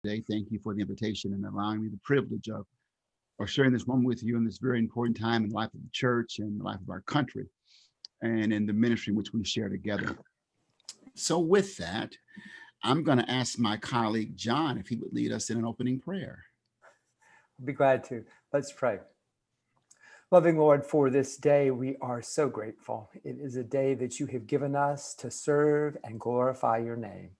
today. Thank you for the invitation and allowing me the privilege of sharing this moment with you in this very important time in the life of the church and the life of our country and in the ministry in which we share together. So with that, I'm going to ask my colleague, John, if he would lead us in an opening prayer. I'll be glad to. Let's pray. Loving Lord, for this day, we are so grateful. It is a day that you have given us to serve and glorify your name.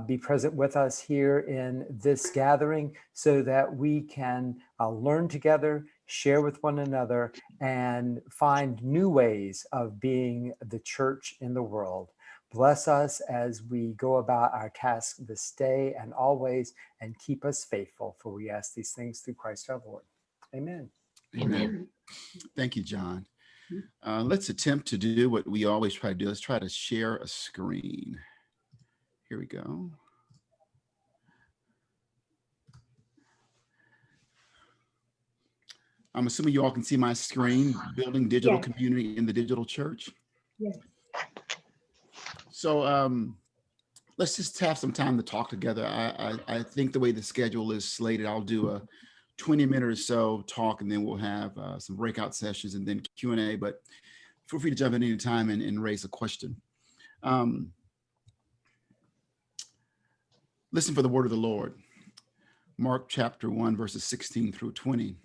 Be present with us here in this gathering so that we can learn together, share with one another, and find new ways of being the church in the world. Bless us as we go about our task this day and always, and keep us faithful, for we ask these things through Christ our Lord. Amen. Amen. Thank you, John. Let's attempt to do what we always try to do. Let's try to share a screen. Here we go. I'm assuming you all can see my screen, building digital community in the digital church. Yes. So let's just have some time to talk together. I think the way the schedule is slated, I'll do a 20-minute or so talk, and then we'll have some breakout sessions and then Q&A, but feel free to jump in any time and raise a question. Listen for the word of the Lord. Mark chapter 1, verses 16 through 20.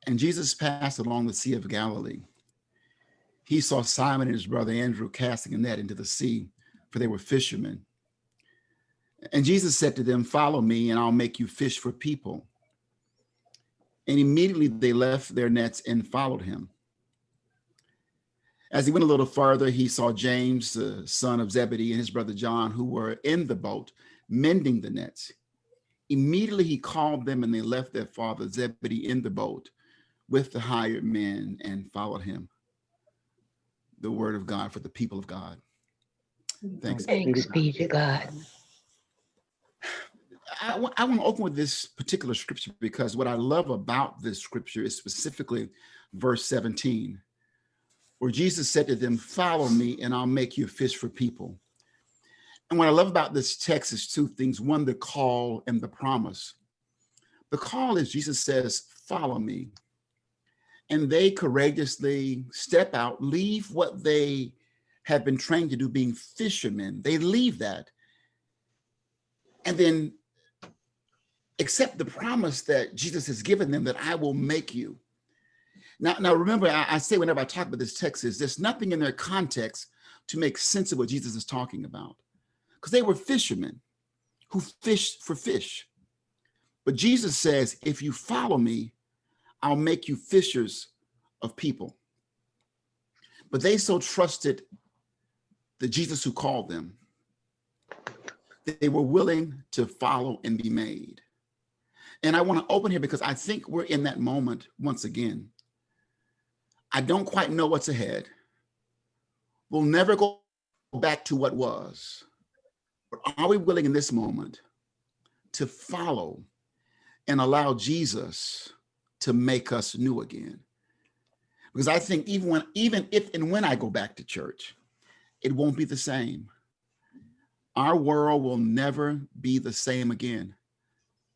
And Jesus passed along the Sea of Galilee. He saw Simon and his brother Andrew casting a net into the sea, for they were fishermen. And Jesus said to them, "Follow me, and I'll make you fish for people." And immediately they left their nets and followed him. As he went a little farther, he saw James, the son of Zebedee, and his brother John, who were in the boat, mending the nets. Immediately he called them, and they left their father Zebedee in the boat with the hired men and followed him. The word of God for the people of God. Thanks be to God. I want to open with this particular scripture because what I love about this scripture is specifically verse 17, where Jesus said to them, "Follow me, and I'll make you fish for people." And what I love about this text is two things. One, the call and the promise. The call is Jesus says, "Follow me." And they courageously step out, leave what they have been trained to do, being fishermen. They leave that and then accept the promise that Jesus has given them, that I will make you. Now remember, I say whenever I talk about this text is there's nothing in their context to make sense of what Jesus is talking about, because they were fishermen who fished for fish. But Jesus says, if you follow me, I'll make you fishers of people. But they so trusted the Jesus who called them, they were willing to follow and be made. And I want to open here because I think we're in that moment once again. I don't quite know what's ahead. We'll never go back to what was. But are we willing in this moment to follow and allow Jesus to make us new again? Because I think even if and when I go back to church, it won't be the same. Our world will never be the same again.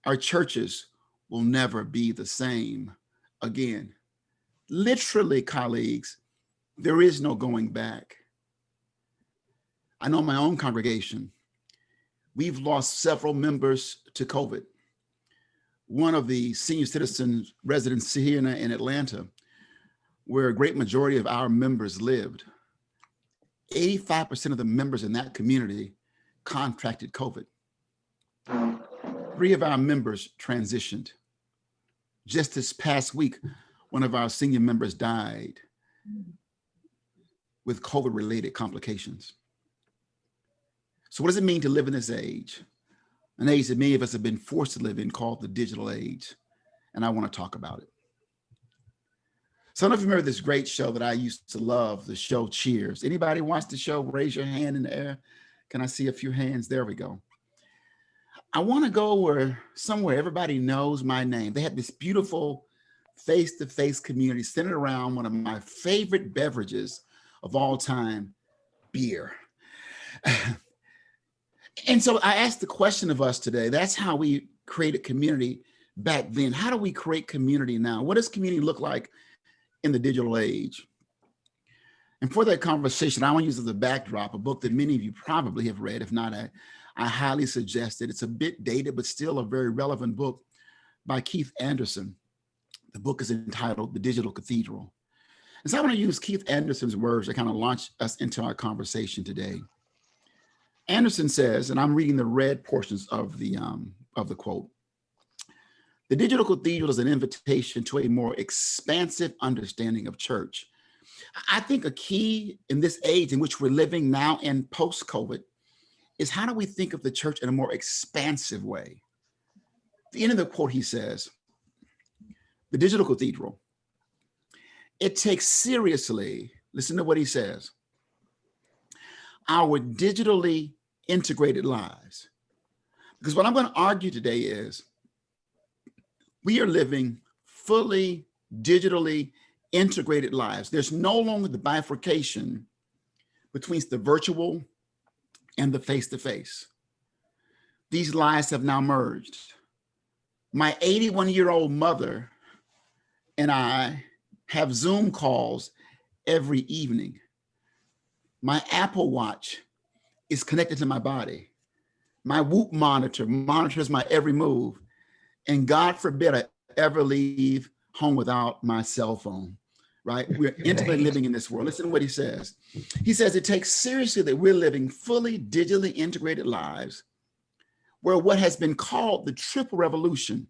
Our churches will never be the same again. Literally, colleagues, there is no going back. I know my own congregation, we've lost several members to COVID. One of the senior citizens residents here in Atlanta, where a great majority of our members lived, 85% of the members in that community contracted COVID. 3 of our members transitioned. Just this past week, one of our senior members died with COVID-related complications. So what does it mean to live in this age? An age that many of us have been forced to live in, called the digital age. And I want to talk about it. So I don't know if you remember this great show that I used to love, the show Cheers. Anybody watch the show? Raise your hand in the air. Can I see a few hands? There we go. I want to go somewhere everybody knows my name. They had this beautiful face-to-face community centered around one of my favorite beverages of all time, beer. And so I asked the question of us today. That's how we created community back then. How do we create community now? What does community look like in the digital age? And for that conversation, I want to use as a backdrop a book that many of you probably have read. If not, I highly suggest it. It's a bit dated, but still a very relevant book by Keith Anderson. The book is entitled The Digital Cathedral. And so I want to use Keith Anderson's words to kind of launch us into our conversation today. Anderson says, and I'm reading the red portions of the quote, "The digital cathedral is an invitation to a more expansive understanding of church." I think a key in this age in which we're living now and post-COVID is how do we think of the church in a more expansive way? At the end of the quote, he says, "The digital cathedral, it takes seriously," listen to what he says, "our digitally integrated lives." Because what I'm going to argue today is we are living fully digitally integrated lives. There's no longer the bifurcation between the virtual and the face-to-face. These lives have now merged. My 81-year-old mother and I have Zoom calls every evening. My Apple Watch is connected to my body. My Whoop monitor monitors my every move. And God forbid I ever leave home without my cell phone, right? We're intimately living in this world. Listen to what he says. He says it takes seriously that we're living fully digitally integrated lives where what has been called the triple revolution,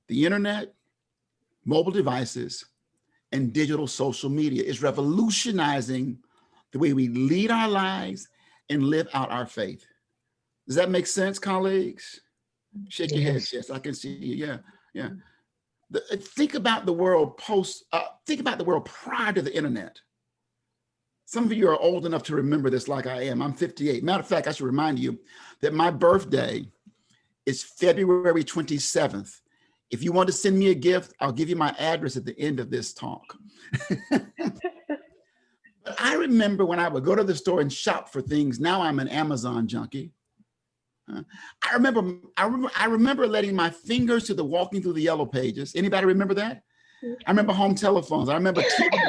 the internet, mobile devices, and digital social media is revolutionizing the way we lead our lives and live out our faith. Does that make sense, colleagues? Shake your heads, yes, I can see you, yeah. Think about the world think about the world prior to the internet. Some of you are old enough to remember this like I am. I'm 58. Matter of fact, I should remind you that my birthday is February 27th. If you want to send me a gift, I'll give you my address at the end of this talk. But I remember when I would go to the store and shop for things. Now I'm an Amazon junkie. I remember letting my fingers to the walking through the yellow pages. Anybody remember that? I remember home telephones. I remember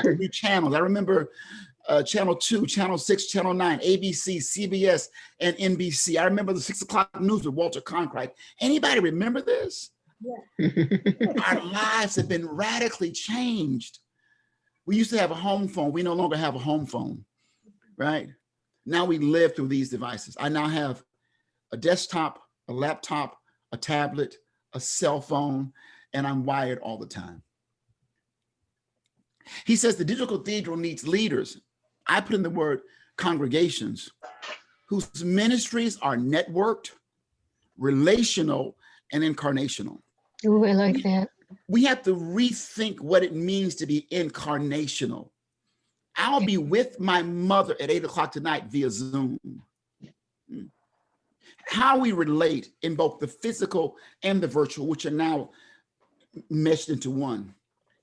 TV channels. I remember Channel 2, Channel 6, Channel 9, ABC, CBS, and NBC. I remember the 6 o'clock news with Walter Cronkite. Anybody remember this? Yeah. Our lives have been radically changed. We used to have a home phone. We no longer have a home phone, right? Now we live through these devices. I now have a desktop, a laptop, a tablet, a cell phone, and I'm wired all the time. He says the digital cathedral needs leaders. I put in the word congregations whose ministries are networked, relational, and incarnational. Oh, I like that. We have to rethink what it means to be incarnational. I'll be with my mother at 8 o'clock tonight via Zoom. How we relate in both the physical and the virtual, which are now meshed into one,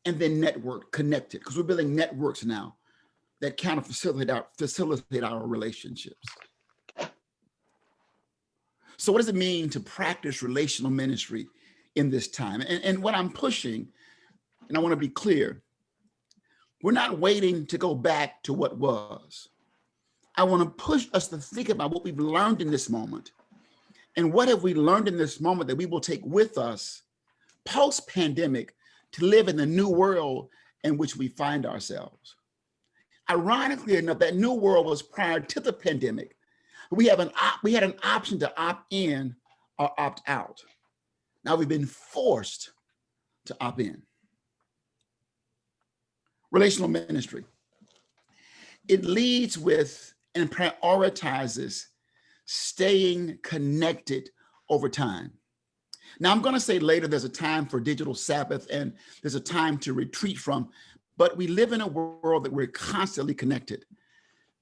and then network connected, because we're building networks now that kind of facilitate our relationships. So what does it mean to practice relational ministry in this time? And what I'm pushing, and I want to be clear, we're not waiting to go back to what was. I want to push us to think about what we've learned in this moment. And what have we learned in this moment that we will take with us post-pandemic to live in the new world in which we find ourselves? Ironically enough, that new world was prior to the pandemic. We had an option to opt in or opt out. Now we've been forced to opt in. Relational ministry. It leads with and prioritizes staying connected over time. Now, I'm going to say later there's a time for digital Sabbath and there's a time to retreat from, but we live in a world that we're constantly connected.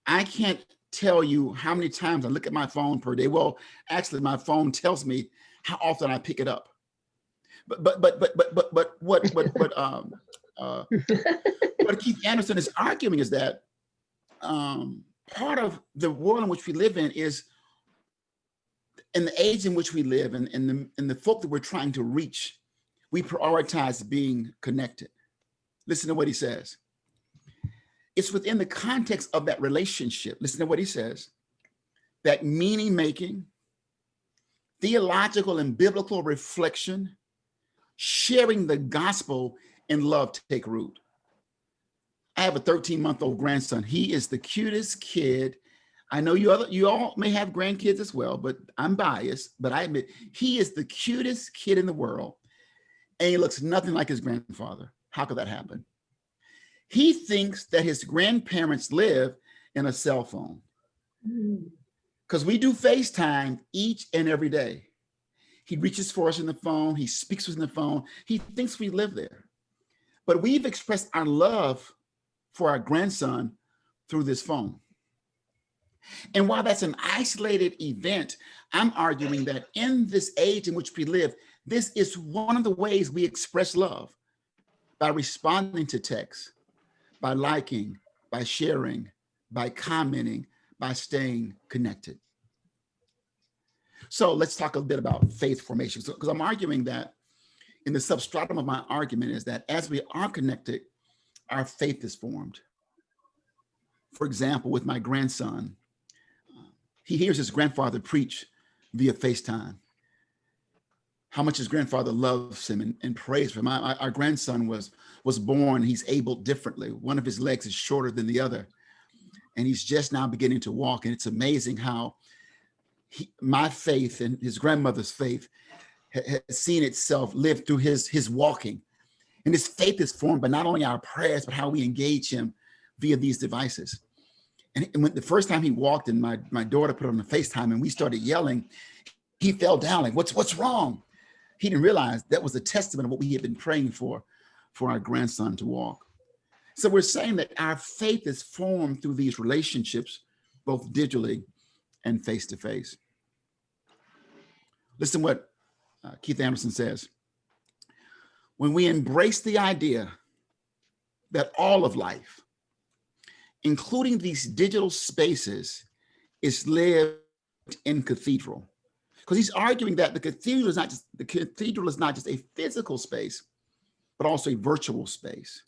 I can't tell you how many times I look at my phone per day. Well, actually, my phone tells me how often I pick it up. But what Keith Anderson is arguing is that part of the world in which we live in is In the age in which we live and in the folk that we're trying to reach, we prioritize being connected. Listen to what he says. It's within the context of that relationship. Listen to what he says. That meaning making, theological and biblical reflection, sharing the gospel and love take root. I have a 13-month-old grandson. He is the cutest kid. I know you all may have grandkids as well, but I'm biased, but I admit he is the cutest kid in the world. And he looks nothing like his grandfather. How could that happen? He thinks that his grandparents live in a cell phone because we do FaceTime each and every day. He reaches for us in the phone. He speaks with us in the phone. He thinks we live there. But we've expressed our love for our grandson through this phone. And while that's an isolated event, I'm arguing that in this age in which we live, this is one of the ways we express love, by responding to texts, by liking, by sharing, by commenting, by staying connected. So let's talk a bit about faith formation. Because I'm arguing that in the substratum of my argument is that as we are connected, our faith is formed. For example, with my grandson, he hears his grandfather preach via FaceTime, how much his grandfather loves him and prays for him. Our grandson was born, he's able differently. One of his legs is shorter than the other. And he's just now beginning to walk. And it's amazing how my faith and his grandmother's faith has seen itself live through his walking. And his faith is formed by not only our prayers, but how we engage him via these devices. And when the first time he walked and my daughter put on the FaceTime and we started yelling, he fell down like, what's wrong? He didn't realize that was a testament of what we had been praying for our grandson to walk. So we're saying that our faith is formed through these relationships, both digitally and face-to-face. Listen what Keith Anderson says. When we embrace the idea that all of life, including these digital spaces, is lived in cathedral. Because he's arguing that the cathedral is not just a physical space, but also a virtual space.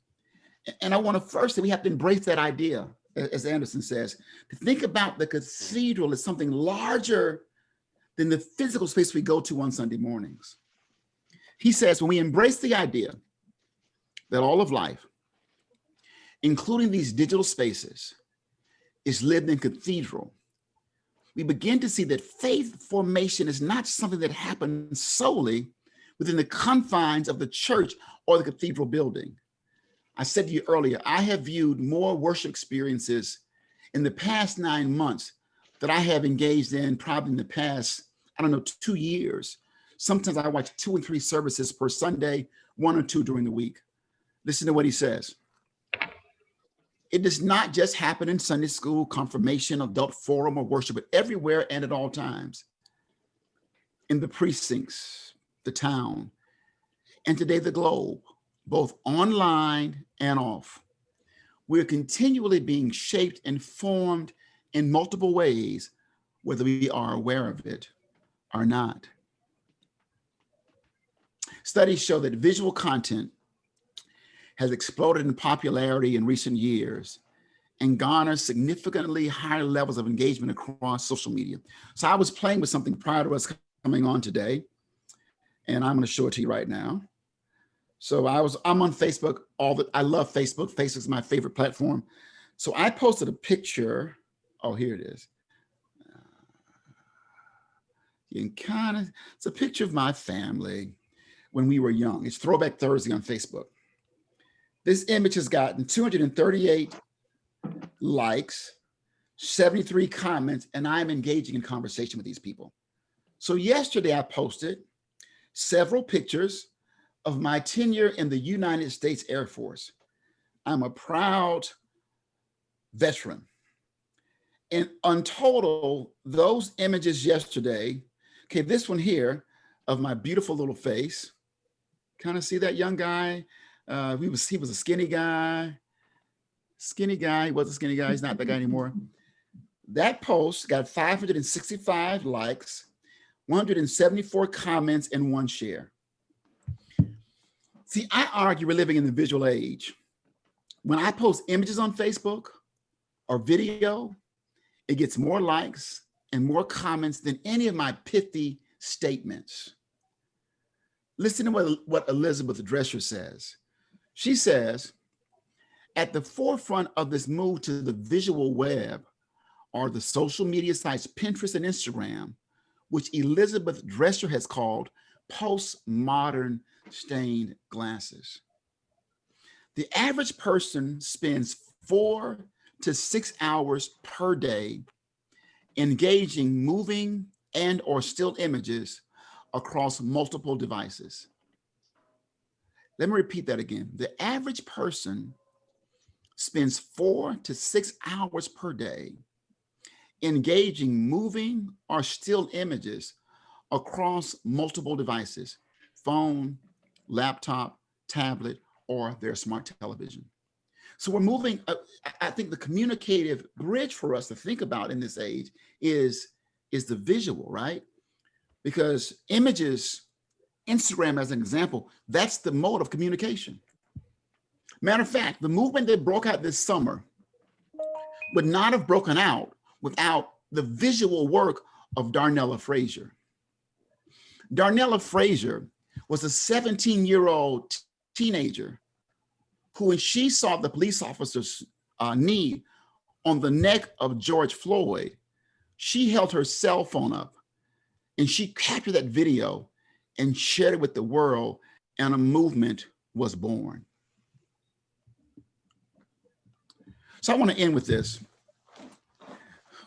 And I want to first say we have to embrace that idea, as Anderson says, to think about the cathedral as something larger than the physical space we go to on Sunday mornings. He says, when we embrace the idea that all of life, including these digital spaces, is lived in cathedral, we begin to see that faith formation is not something that happens solely within the confines of the church or the cathedral building. I said to you earlier, I have viewed more worship experiences in the past 9 months that I have engaged in probably in the past, 2 years. Sometimes I watch 2 and 3 services per Sunday, 1 or 2 during the week. Listen to what he says. It does not just happen in Sunday school, confirmation, adult forum, or worship, but everywhere and at all times. In the precincts, the town, and today the globe, both online and off. We're continually being shaped and formed in multiple ways, whether we are aware of it or not. Studies show that visual content has exploded in popularity in recent years and garners significantly higher levels of engagement across social media. So I was playing with something prior to us coming on today, and I'm going to show it to you right now. So I'm on Facebook. I love Facebook. Facebook's my favorite platform. So I posted a picture. Oh, here it is. You can it's a picture of my family when we were young. It's Throwback Thursday on Facebook. This image has gotten 238 likes, 73 comments, and I'm engaging in conversation with these people. So yesterday I posted several pictures of my tenure in the United States Air Force. I'm a proud veteran. And on total, those images yesterday, okay, this one here of my beautiful little face, kind of see that young guy? He was a skinny guy. He was a skinny guy. He's not that guy anymore. That post got 565 likes 174 comments, and 1 share. See, I argue we're living in the visual age. When I post images on Facebook or video, it gets more likes and more comments than any of my pithy statements. Listen to what Elizabeth Drescher says. She says, at the forefront of this move to the visual web are the social media sites Pinterest and Instagram, which Elizabeth Drescher has called postmodern stained glasses. The average person spends 4 to 6 hours per day engaging moving and or still images across multiple devices. Let me repeat that again. The average person spends 4 to 6 hours per day engaging moving or still images across multiple devices, phone, laptop, tablet, or their smart television. So we're moving, I think the communicative bridge for us to think about in this age is the visual, right? Because images, Instagram as an example, that's the mode of communication. Matter of fact, the movement that broke out this summer would not have broken out without the visual work of Darnella Frazier. Darnella Frazier was a 17-year-old teenager who, when she saw the police officer's knee on the neck of George Floyd, she held her cell phone up and she captured that video and shared it with the world, and a movement was born. So I want to end with this.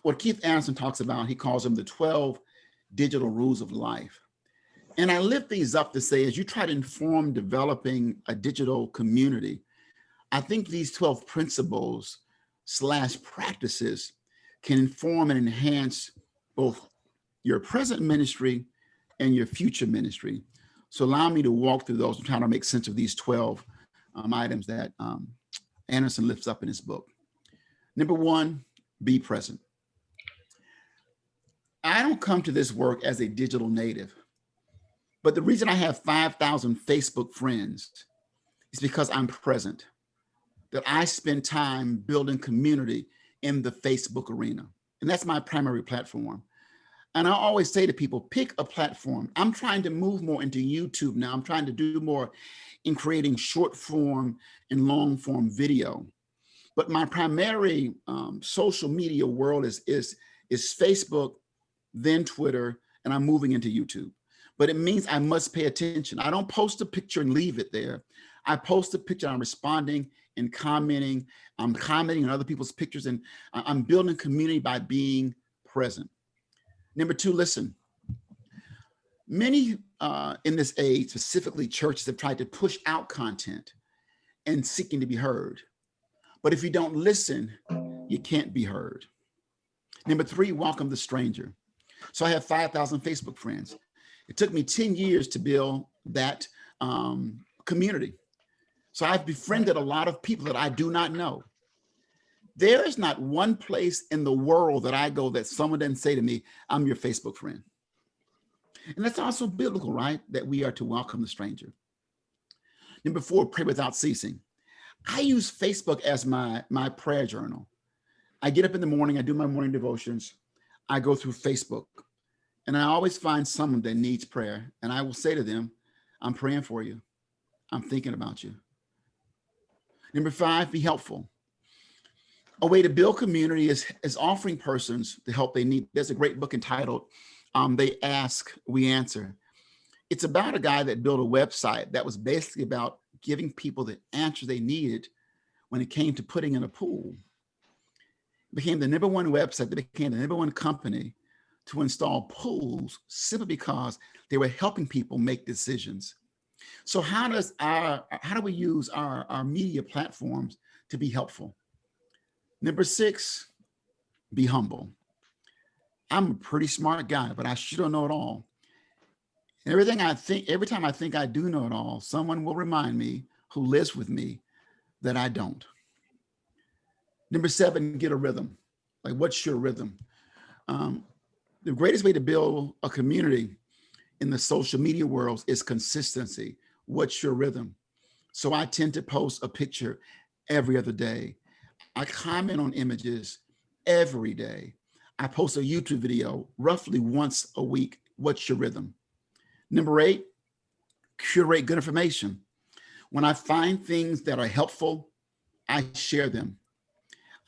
What Keith Anderson talks about, he calls them the 12 digital rules of life. And I lift these up to say, as you try to inform developing a digital community, I think these 12 principles / practices can inform and enhance both your present ministry and your future ministry. So allow me to walk through those and try to make sense of these 12 items that Anderson lifts up in his book. Number 1, be present. I don't come to this work as a digital native, but the reason I have 5,000 Facebook friends is because I'm present, that I spend time building community in the Facebook arena. And that's my primary platform. And I always say to people, pick a platform. I'm trying to move more into YouTube now. I'm trying to do more in creating short form and long form video. But my primary social media world is Facebook, then Twitter, and I'm moving into YouTube. But it means I must pay attention. I don't post a picture and leave it there. I post a picture, I'm responding and commenting. I'm commenting on other people's pictures, and I'm building community by being present. Number 2, listen. Many in this age, specifically churches, have tried to push out content and seeking to be heard. But if you don't listen, you can't be heard. Number 3, welcome the stranger. So I have 5,000 Facebook friends. It took me 10 years to build that community. So I've befriended a lot of people that I do not know. There is not one place in the world that I go that someone doesn't say to me, I'm your Facebook friend. And that's also biblical, right? That we are to welcome the stranger. Number 4, pray without ceasing. I use Facebook as my prayer journal. I get up in the morning, I do my morning devotions, I go through Facebook, and I always find someone that needs prayer. And I will say to them, I'm praying for you. I'm thinking about you. Number 5, be helpful. A way to build community is offering persons the help they need. There's a great book entitled, They Ask, We Answer. It's about a guy that built a website that was basically about giving people the answer they needed when it came to putting in a pool. It became the number 1 website, that became the number 1 company to install pools simply because they were helping people make decisions. So how do we use our media platforms to be helpful? Number 6, be humble. I'm a pretty smart guy, but I sure don't know it all. And every time I think I do know it all, someone will remind me who lives with me that I don't. Number 7, get a rhythm. Like, what's your rhythm? The greatest way to build a community in the social media world is consistency. What's your rhythm? So I tend to post a picture every other day. I comment on images every day. I post a YouTube video roughly once a week. What's your rhythm? Number 8, curate good information. When I find things that are helpful, I share them.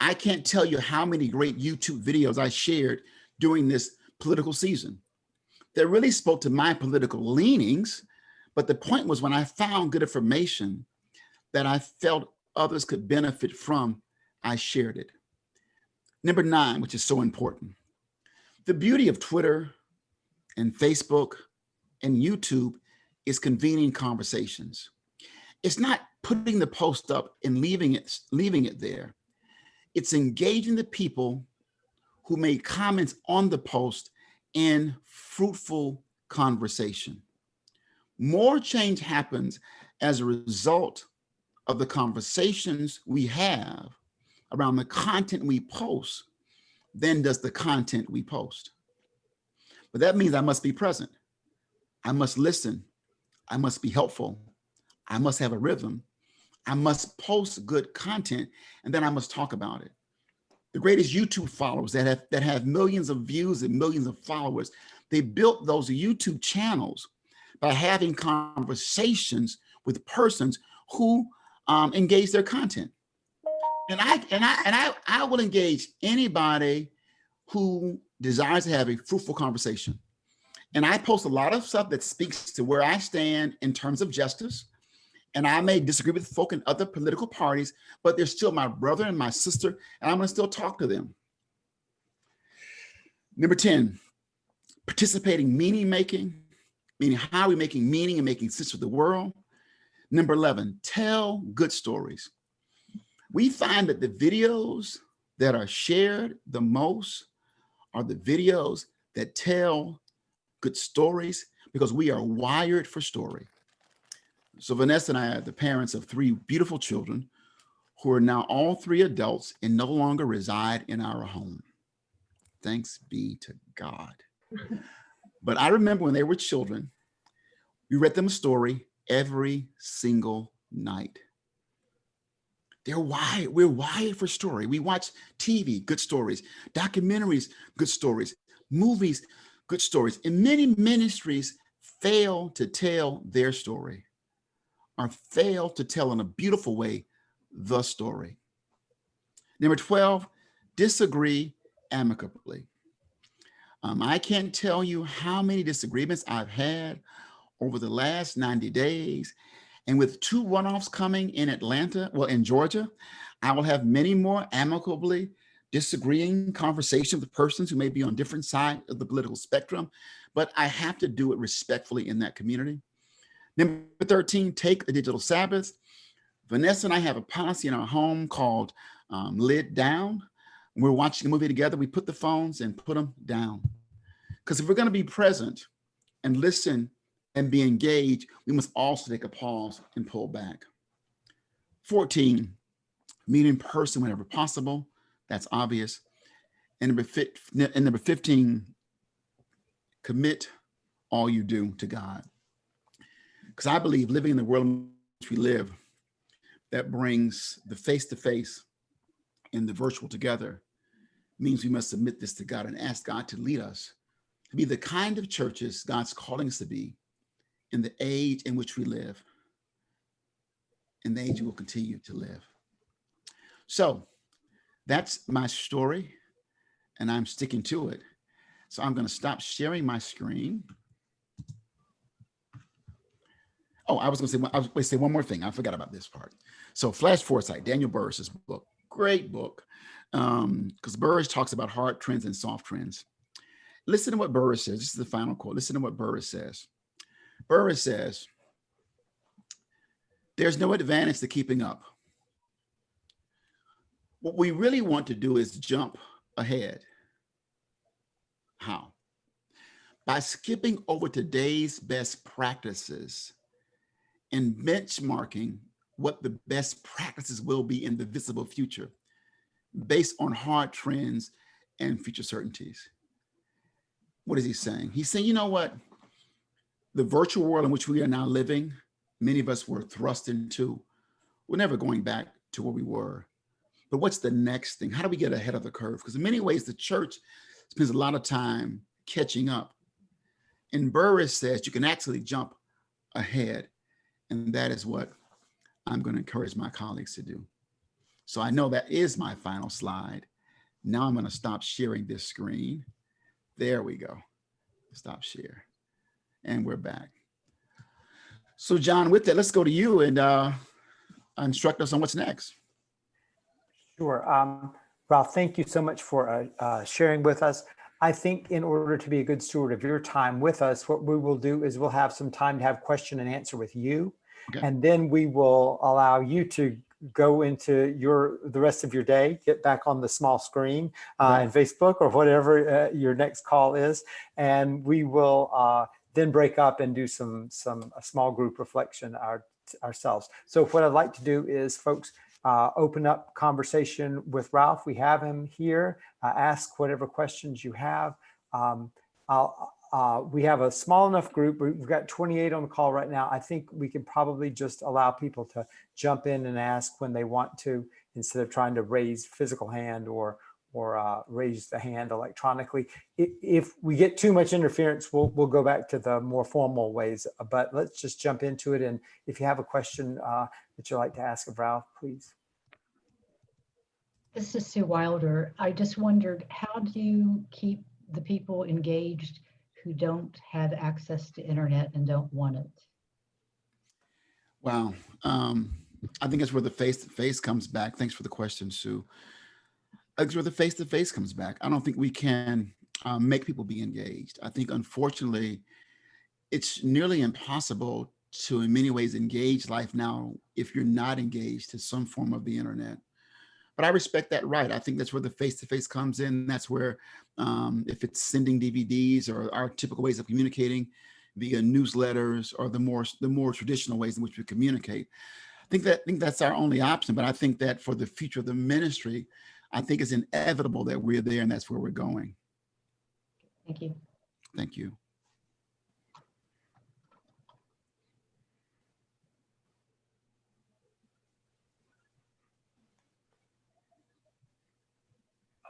I can't tell you how many great YouTube videos I shared during this political season that really spoke to my political leanings. But the point was, when I found good information that I felt others could benefit from, I shared it. Number 9, which is so important. The beauty of Twitter and Facebook and YouTube is convening conversations. It's not putting the post up and leaving it there. It's engaging the people who made comments on the post in fruitful conversation. More change happens as a result of the conversations we have around the content we post than does the content we post. But that means I must be present. I must listen. I must be helpful. I must have a rhythm. I must post good content, and then I must talk about it. The greatest YouTube followers that have millions of views and millions of followers, they built those YouTube channels by having conversations with persons who engage their content. And I will engage anybody who desires to have a fruitful conversation. And I post a lot of stuff that speaks to where I stand in terms of justice. And I may disagree with folk in other political parties, but they're still my brother and my sister, and I'm going to still talk to them. Number 10, participating meaning making, meaning how are we making meaning and making sense of the world. Number 11, tell good stories. We find that the videos that are shared the most are the videos that tell good stories, because we are wired for story. So Vanessa and I are the parents of 3 beautiful children who are now all 3 adults and no longer reside in our home. Thanks be to God. But I remember when they were children, we read them a story every single night. We're wired for story. We watch TV, good stories, documentaries, good stories, movies, good stories. And many ministries fail to tell their story, or fail to tell in a beautiful way the story. Number 12, disagree amicably. I can't tell you how many disagreements I've had over the last 90 days. And with 2 runoffs coming in in Georgia, I will have many more amicably disagreeing conversations with persons who may be on different sides of the political spectrum, but I have to do it respectfully in that community. Number 13, take a digital Sabbath. Vanessa and I have a policy in our home called Lid Down. When we're watching a movie together, we put the phones and put them down. Because if we're going to be present and listen and be engaged, we must also take a pause and pull back. 14, meet in person whenever possible. That's obvious. And number 15, commit all you do to God. Because I believe living in the world in which we live, that brings the face-to-face and the virtual together, means we must submit this to God and ask God to lead us to be the kind of churches God's calling us to be in the age in which we live, in the age we will continue to live. So that's my story, and I'm sticking to it. So I'm going to stop sharing my screen. Oh, I was going to say one more thing. I forgot about this part. So Flash Foresight, Daniel Burris's book, great book, because Burris talks about hard trends and soft trends. Listen to what Burris says. This is the final quote. Listen to what Burris says. Burris says, there's no advantage to keeping up. What we really want to do is jump ahead. How? By skipping over today's best practices and benchmarking what the best practices will be in the visible future based on hard trends and future certainties. what is he saying? He's saying, you know what? The virtual world in which we are now living, many of us were thrust into, we're never going back to where we were. But what's the next thing? How do we get ahead of the curve? Because in many ways, the church spends a lot of time catching up. And Burris says you can actually jump ahead. And that is what I'm going to encourage my colleagues to do. So I know that is my final slide. Now I'm going to stop sharing this screen. There we go. Stop share. And we're back. So John, with that, let's go to you and instruct us on what's next. Sure. Ralph, thank you so much for sharing with us. I think in order to be a good steward of your time with us, what we will do is we'll have some time to have question and answer with you. Okay. And then we will allow you to go into the rest of your day, get back on the small screen and Facebook or whatever your next call is. And we will then break up and do a small group reflection ourselves. So what I'd like to do is, folks, open up conversation with Ralph. We have him here. Ask whatever questions you have. We have a small enough group. We've got 28 on the call right now. I think we can probably just allow people to jump in and ask when they want to, instead of trying to raise physical hand or raise the hand electronically. If we get too much interference, we'll go back to the more formal ways. But let's just jump into it. And if you have a question that you'd like to ask of Ralph, please. This is Sue Wilder. I just wondered, how do you keep the people engaged who don't have access to internet and don't want it? Wow. I think that's where the face-to-face comes back. Thanks for the question, Sue. That's where the face-to-face comes back. I don't think we can make people be engaged. I think, unfortunately, it's nearly impossible to, in many ways, engage life now if you're not engaged to some form of the internet. But I respect that right. I think that's where the face-to-face comes in. That's where, if it's sending DVDs or our typical ways of communicating via newsletters or the more traditional ways in which we communicate, I think that's our only option. But I think that for the future of the ministry, I think it's inevitable that we're there, and that's where we're going. Thank you. Thank you.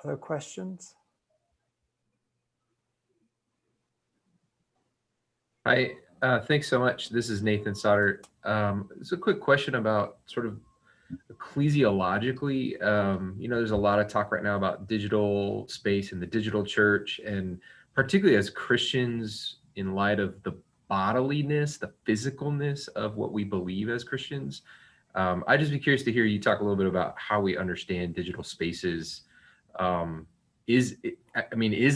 Other questions? Hi, thanks so much. This is Nathan Sauter. It's a quick question about sort of ecclesiologically. There's a lot of talk right now about digital space and the digital church, and particularly as Christians, in light of the bodiliness, the physicalness of what we believe as Christians. I'd just be curious to hear you talk a little bit about how we understand digital spaces. Is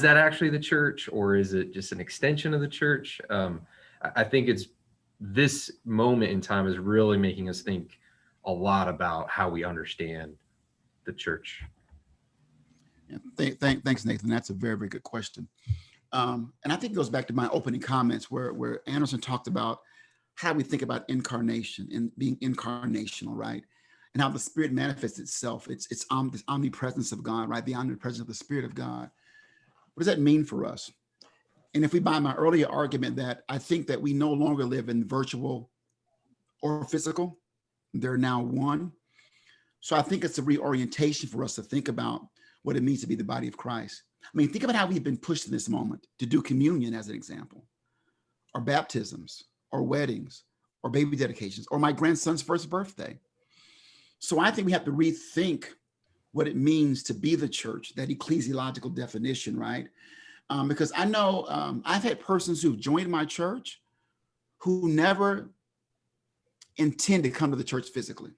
that actually the church, or is it just an extension of the church? I think it's this moment in time is really making us think a lot about how we understand the church. Yeah, thanks, Nathan. That's a very, very good question. And I think it goes back to my opening comments where Anderson talked about how we think about incarnation and being incarnational, right? And how the Spirit manifests itself. It's this omnipresence of God, right? The omnipresence of the Spirit of God. What does that mean for us? And if we buy my earlier argument that I think that we no longer live in virtual or physical, they're now one. So I think it's a reorientation for us to think about what it means to be the body of Christ. I mean, think about how we've been pushed in this moment to do communion as an example, or baptisms, or weddings, or baby dedications, or my grandson's first birthday. So I think we have to rethink what it means to be the church, that ecclesiological definition, right? Because I know I've had persons who've joined my church who never intend to come to the church physically.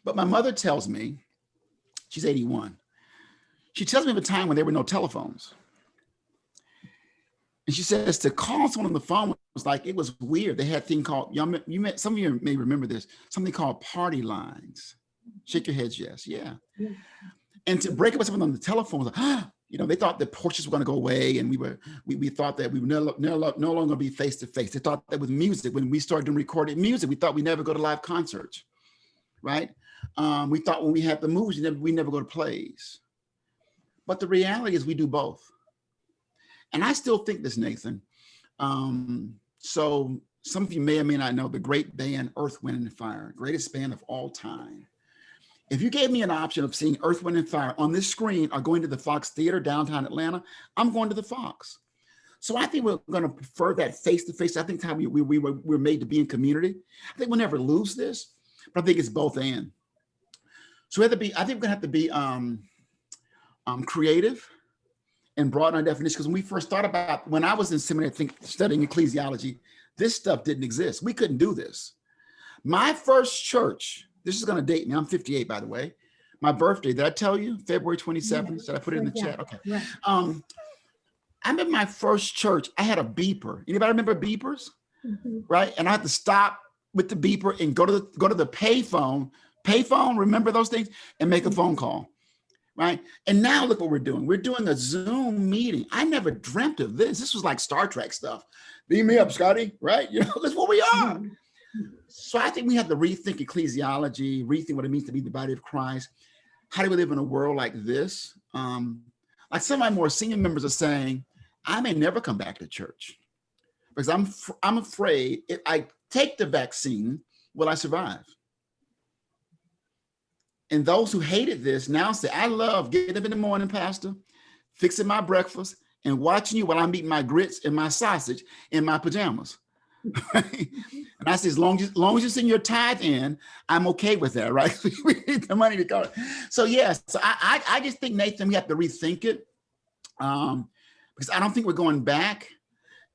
But my mother tells me, she's 81. She tells me of a time when there were no telephones. And she says to call someone on the phone was like, it was weird. They had a thing called, some of you may remember this, something called party lines. Shake your heads, yes, yeah. And to break up with someone on the telephone was like, they thought the porches were going to go away, and we thought that we would no longer be face to face. They thought that with music, when we started doing recorded music, we thought we never go to live concerts, right? We thought when we had the movies, we never go to plays. But the reality is we do both. And I still think this, Nathan. So some of you may or may not know the great band Earth, Wind and Fire, greatest band of all time. If you gave me an option of seeing Earth, Wind and Fire on this screen or going to the Fox Theater downtown Atlanta, I'm going to the Fox. So I think we're going to prefer that face-to-face. I think how we're made to be in community. I think we'll never lose this, but I think it's both and. So we have to be, I think we're going to have to be creative and broaden our definition. Because when we first thought about, when I was in seminary, I think studying ecclesiology, this stuff didn't exist. We couldn't do this. My first church, this is going to date me. I'm 58, by the way. My birthday, did I tell you? February 27th. Yes. Did I put it in the Yeah. chat? Okay. Right. I'm in my first church. I had a beeper. Anybody remember beepers? Mhm. Right? And I had to stop with the beeper and go to the payphone. Payphone, remember those things? And make a phone call. Right? And now look what we're doing. We're doing a Zoom meeting. I never dreamt of this. This was like Star Trek stuff. Beam me up, Scotty. Right? You know, that's what we are. So I think we have to rethink ecclesiology, rethink what it means to be the body of Christ. How do we live in a world like this? Like some of my more senior members are saying, I may never come back to church because I'm afraid if I take the vaccine, will I survive? And those who hated this now say, I love getting up in the morning, Pastor, fixing my breakfast and watching you while I'm eating my grits and my sausage in my pajamas. And I say, as long as you send your tithe in, I'm okay with that, right? We need the money to go. So yes, so I just think, Nathan, we have to rethink it because I don't think we're going back.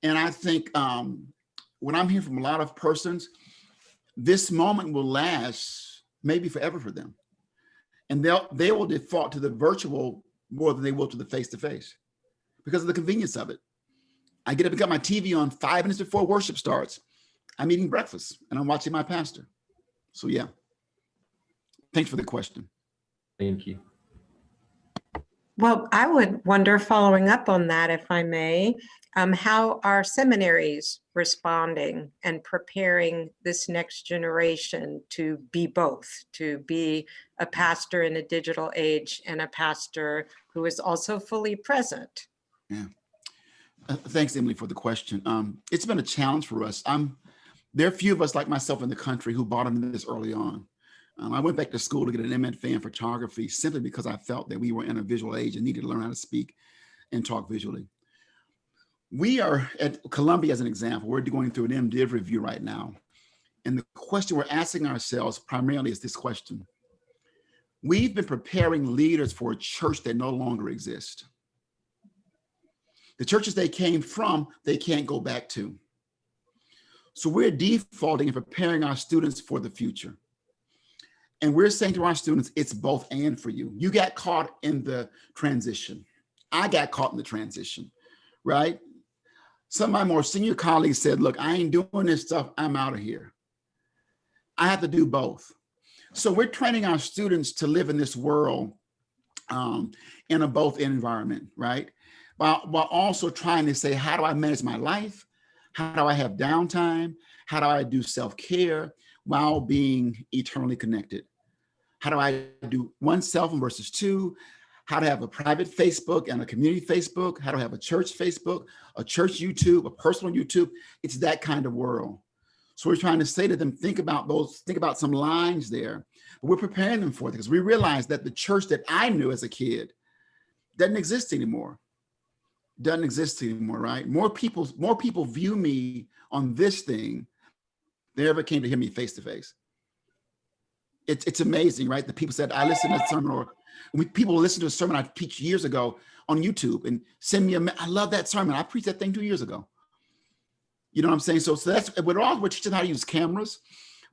And I think when I'm hearing from a lot of persons, this moment will last maybe forever for them. And they will default to the virtual more than they will to the face-to-face because of the convenience of it. I get up and got my TV on 5 minutes before worship starts. I'm eating breakfast and I'm watching my pastor. So yeah, thanks for the question. Thank you. Well, I would wonder, following up on that, if I may, how are seminaries responding and preparing this next generation to be both, to be a pastor in a digital age and a pastor who is also fully present? Yeah. Thanks, Emily, for the question. It's been a challenge for us. There are a few of us like myself in the country who bought into this early on. I went back to school to get an MFA in photography simply because I felt that we were in a visual age and needed to learn how to speak and talk visually. We are at Columbia, as an example, we're going through an MDiv review right now. And the question we're asking ourselves primarily is this question. We've been preparing leaders for a church that no longer exists. The churches they came from, they can't go back to. So we're defaulting and preparing our students for the future. And we're saying to our students, it's both and for you. You got caught in the transition. I got caught in the transition, right? Some of my more senior colleagues said, look, I ain't doing this stuff. I'm out of here. I have to do both. So we're training our students to live in this world in a both environment, right? While also trying to say, how do I manage my life? How do I have downtime? How do I do self-care while being eternally connected? How do I do one cell phone versus two? How to have a private Facebook and a community Facebook? How to have a church Facebook, a church YouTube, a personal YouTube? It's that kind of world. So we're trying to say to them, think about some lines there. But we're preparing them for it because we realize that the church that I knew as a kid doesn't exist anymore. Doesn't exist anymore, right? More people view me on this thing than ever came to hear me face to face. It's amazing, right? The people said, I listened to a sermon, or people listen to a sermon I preached years ago on YouTube and send me I love that sermon. I preached that thing 2 years ago. You know what I'm saying? So that's, we're teaching how to use cameras.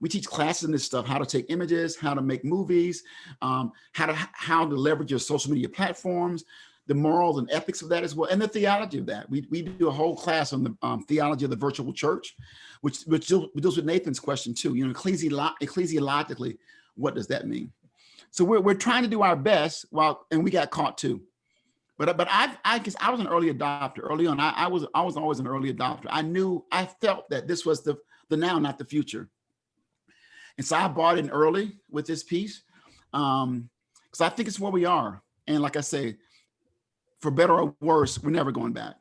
We teach classes in this stuff, how to take images, how to make movies, how to leverage your social media platforms, the morals and ethics of that as well, and the theology of that. We do a whole class on the theology of the virtual church, which deals with Nathan's question too. You know, ecclesiologically, what does that mean? So we're trying to do our best and we got caught too. But I guess I was an early adopter early on. I was always an early adopter. I felt that this was the now, not the future. And so I bought in early with this piece because I think it's where we are. And like I say, for better or worse, we're never going back.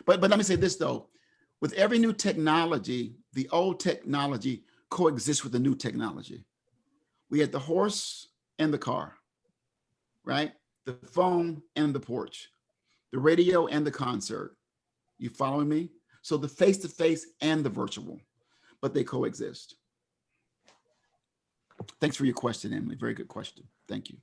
But let me say this though, with every new technology, the old technology coexists with the new technology. We had the horse and the car, right? The phone and the porch, the radio and the concert. You following me? So the face-to-face and the virtual, but they coexist. Thanks for your question, Emily. Very good question. Thank you.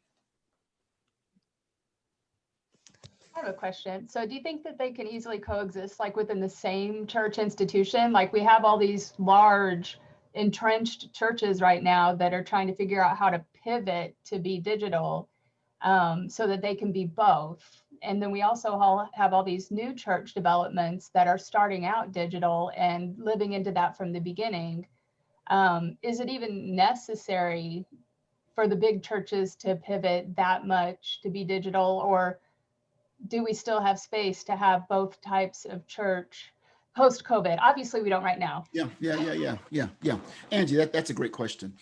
I have a question. So do you think that they can easily coexist like within the same church institution? Like we have all these large entrenched churches right now that are trying to figure out how to pivot to be digital so that they can be both. And then we also have all these new church developments that are starting out digital and living into that from the beginning. Is it even necessary for the big churches to pivot that much to be digital, or do we still have space to have both types of church post-COVID? Obviously, we don't right now. Yeah. Angie, that's a great question.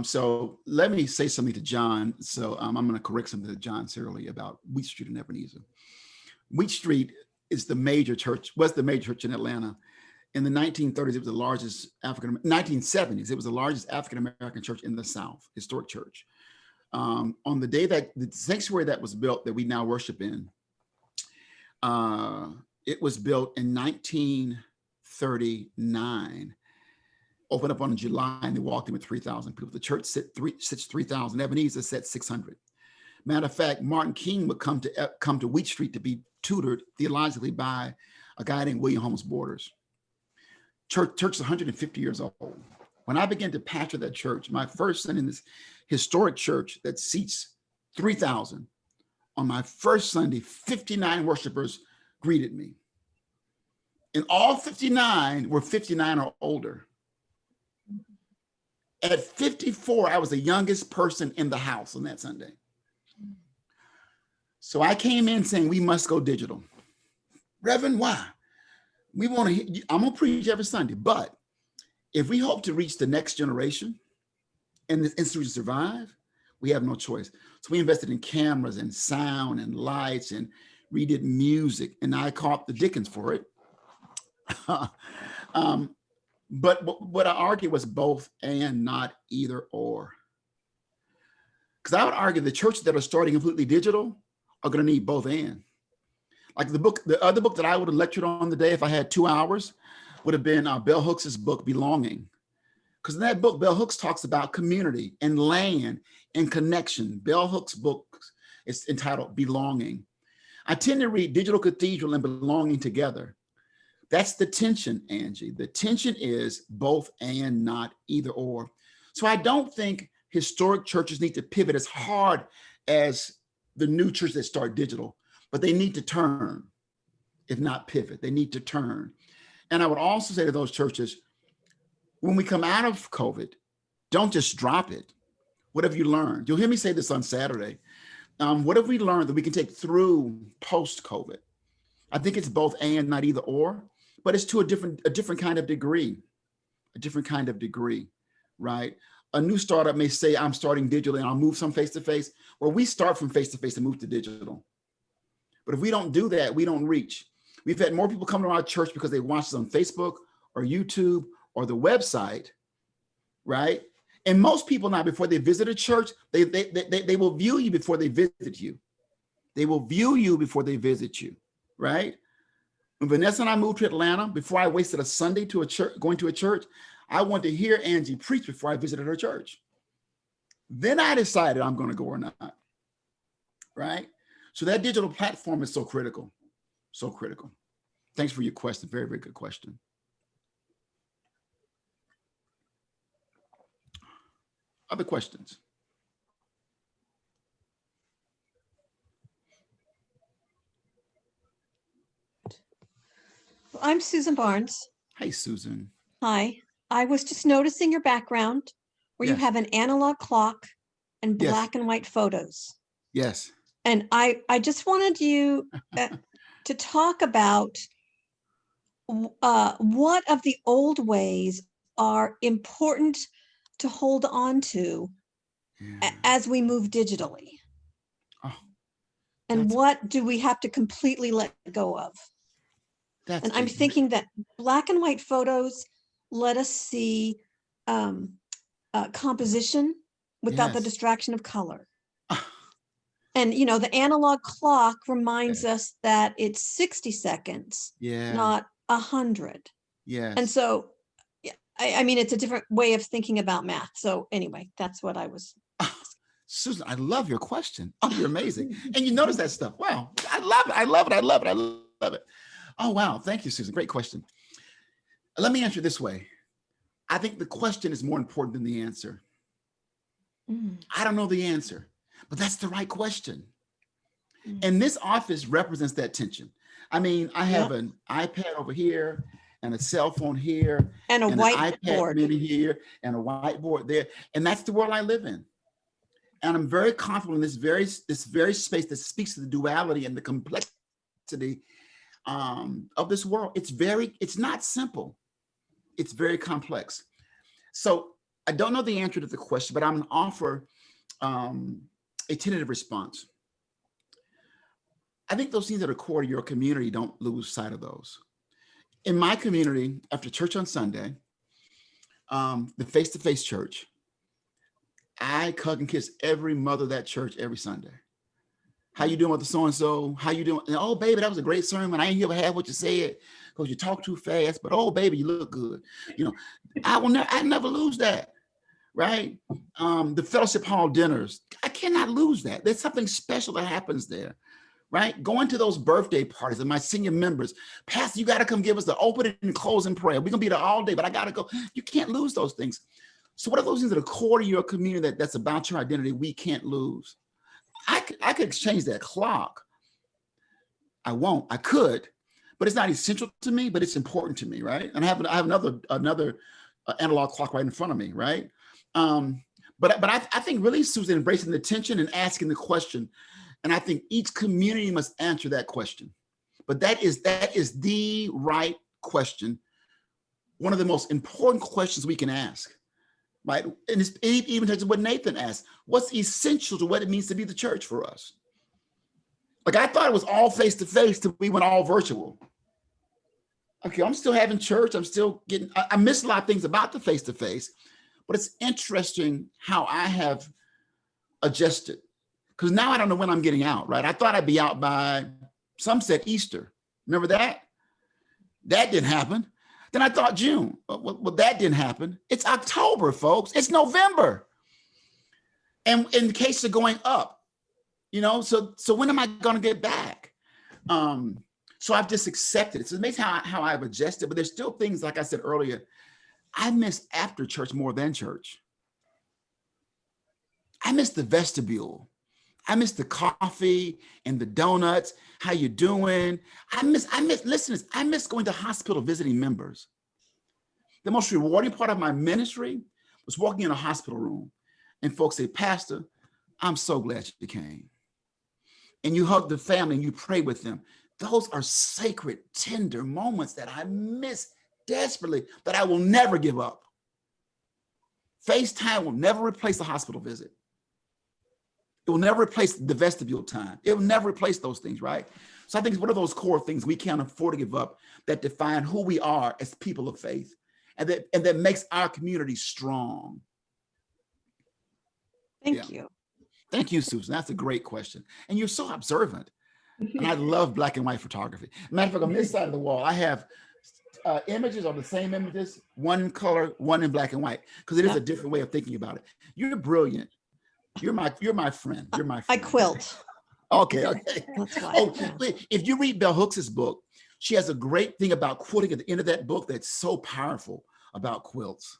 So let me say something to John. So I'm going to correct something that John said earlier about Wheat Street in Ebenezer. Wheat Street is the major church, was the major church in Atlanta. In the 1930s, it was the largest 1970s, it was the largest African-American church in the South, historic church. On the day that the sanctuary that was built that we now worship in, it was built in 1939, opened up on July, and they walked in with 3,000 people. The church sits 3,000. Ebenezer sat 600. Matter of fact, Martin King would come to Wheat Street to be tutored theologically by a guy named William Holmes Borders. Church is 150 years old. When I began to pastor that church, my first Sunday in this historic church that seats 3,000, on my first Sunday, 59 worshipers greeted me. And all 59 were 59 or older. At 54, I was the youngest person in the house on that Sunday. So I came in saying, we must go digital. Reverend, why? I'm gonna preach every Sunday, but if we hope to reach the next generation and this institution survive, we have no choice. So we invested in cameras and sound and lights and redid music, and I caught the Dickens for it. But what I argued was both and, not either or. Because I would argue the churches that are starting completely digital are going to need both and. Like the other book that I would have lectured on the day if I had 2 hours would have been Bell Hooks' book, Belonging. Because in that book, Bell Hooks talks about community and land and connection. Bell Hooks' book is entitled Belonging. I tend to read Digital Cathedral and Belonging together. That's the tension, Angie. The tension is both and, not either or. So I don't think historic churches need to pivot as hard as the new churches that start digital, but they need to turn, if not pivot. They need to turn. And I would also say to those churches, when we come out of COVID, don't just drop it. What have you learned? You'll hear me say this on Saturday. What have we learned that we can take through post-COVID? I think it's both and, not either or, but it's to a different kind of degree, right? A new startup may say, I'm starting digitally and I'll move some face-to-face. Well, we start from face-to-face and move to digital. But if we don't do that, we don't reach. We've had more people come to our church because they watch us on Facebook or YouTube or the website, right? And most people now, before they visit a church, they will view you before they visit you. They will view you before they visit you, right? When Vanessa and I moved to Atlanta, before I wasted a Sunday to a church, going to a church, I wanted to hear Angie preach before I visited her church. Then I decided I'm going to go or not, right? So that digital platform is so critical, so critical. Thanks for your question. Very, very good question. Other questions? I'm Susan Barnes. Hey, Susan. Hi. I was just noticing your background where you Yes. have an analog clock and Yes. black and white photos. Yes. And I just wanted you to talk about what of the old ways are important to hold on to Yeah. as we move digitally. Oh, And that's- what do we have to completely let go of? That's And I'm a- thinking that black and white photos let us see composition without the Yes. distraction of color. And, you know, the analog clock reminds us that it's 60 seconds, Yeah. not 100. Yes. And so, yeah, I mean, it's a different way of thinking about math. So anyway, that's what I was. Susan, I love your question. Oh, you're amazing. And you notice that stuff. Wow. I love it. I love it. I love it. I love it. Oh, wow. Thank you, Susan. Great question. Let me answer this way. I think the question is more important than the answer. Mm, I don't know the answer, but that's the right question. mm. And this office represents that tension. I mean, I have Yep. an iPad over here and a cell phone here And a and an iPad whiteboard. mini here and a whiteboard there. And that's the world I live in. And I'm very confident in this very space that speaks to the duality and the complexity of this world. It's not simple. It's very complex. So I don't know the answer to the question, but I'm going to offer a tentative response. I think those things that are core to your community, don't lose sight of those. In my community, after church on Sunday, the face-to-face church, I hug and kiss every mother of that church every Sunday. How you doing with the so-and-so? How you doing? And, oh, baby, that was a great sermon. I ain't hear half what you said because you talk too fast, but oh, baby, you look good. You know, I never lose that, right? The fellowship hall dinners, I cannot lose that. There's something special that happens there, right? Going to those birthday parties and my senior members, Pastor, you got to come give us the opening and closing prayer. We're going to be there all day, but I got to go. You can't lose those things. So what are those things that are core to your community that's about your identity we can't lose? I could exchange that clock. I won't. I could, but it's not essential to me, but it's important to me, right? And I have another analog clock right in front of me, right? But I think really, Susan, embracing the tension and asking the question, and I think each community must answer that question. But that is the right question, one of the most important questions we can ask. Right. And it's even touches what Nathan asked. What's essential to what it means to be the church for us? Like I thought it was all face-to-face till we went all virtual. Okay, I'm still having church. I'm still getting, I miss a lot of things about the face-to-face, but it's interesting how I have adjusted. Because now I don't know when I'm getting out, right? I thought I'd be out by, some said Easter. Remember that? That didn't happen. Then I thought June. Well, that didn't happen. It's October, folks. It's November. And the cases are going up, you know, so when am I going to get back? So I've just accepted it. It's amazing how I've adjusted, but there's still things, like I said earlier, I miss after church more than church. I miss the vestibule. I miss the coffee and the donuts. How you doing? I miss going to hospital visiting members. The most rewarding part of my ministry was walking in a hospital room and folks say, Pastor, I'm so glad you came. And you hug the family and you pray with them. Those are sacred, tender moments that I miss desperately, that I will never give up. FaceTime will never replace a hospital visit. It will never replace the vestibule time. It will never replace those things, right? So I think it's one of those core things we can't afford to give up that define who we are as people of faith and that makes our community strong. Thank you. Thank you, Susan. That's a great question. And you're so observant. And I love black and white photography. Matter of fact, on this side of the wall, I have images of the same images, one in color, one in black and white, because it is a different way of thinking about it. You're brilliant. You're my friend. You're my friend. I quilt. Okay. That's why. Oh, Yeah. if you read Bell Hooks' book, she has a great thing about quilting at the end of that book that's so powerful about quilts.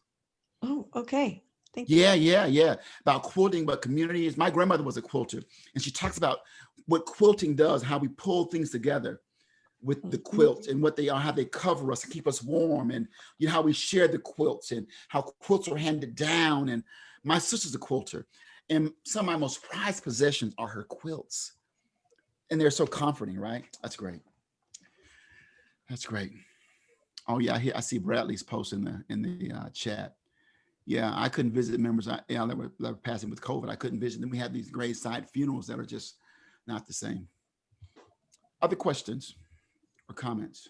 Oh, okay. Thank you. Yeah. About quilting, but communities. My grandmother was a quilter, and she talks about what quilting does, how we pull things together with the quilts and what they are, how they cover us and keep us warm, and you know how we share the quilts and how quilts are handed down. And my sister's a quilter, and some of my most prized possessions are her quilts, and they're so comforting, right? That's great. That's great. Oh yeah, I see Bradley's post in the chat. Yeah, I couldn't visit members that were passing with COVID. I couldn't visit them. We have these graveside funerals that are just not the same. Other questions or comments?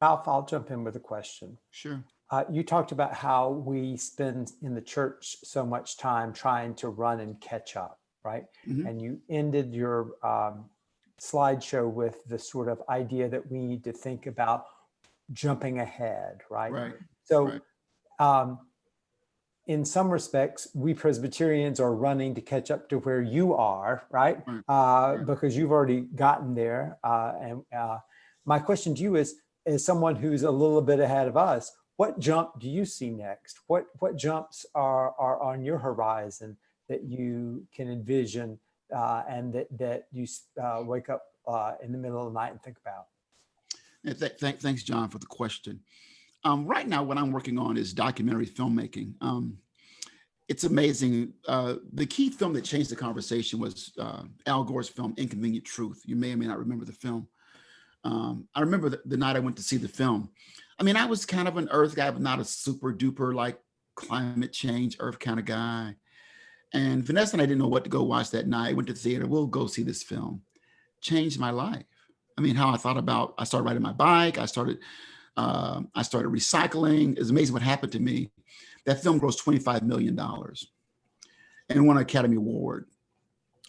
Ralph, I'll jump in with a question. Sure. You talked about how we spend in the church so much time trying to run and catch up, right? Mhm. And you ended your slideshow with the sort of idea that we need to think about jumping ahead, right? Right. So, Right. in some respects, we Presbyterians are running to catch up to where you are, right? Right. Because you've already gotten there. And my question to you is, as someone who's a little bit ahead of us, what jump do you see next? What jumps are on your horizon that you can envision and that you wake up in the middle of the night and think about? Thanks, John, for the question. Right now, what I'm working on is documentary filmmaking. It's amazing. The key film that changed the conversation was Al Gore's film, Inconvenient Truth. You may or may not remember the film. I remember the night I went to see the film. I mean, I was kind of an earth guy, but not a super duper like climate change earth kind of guy. And Vanessa and I didn't know what to go watch that night. Went to the theater. We'll go see this film. Changed my life. I mean, how I thought about. I started riding my bike. I started recycling. It's amazing what happened to me. That film grossed $25 million and won an Academy Award.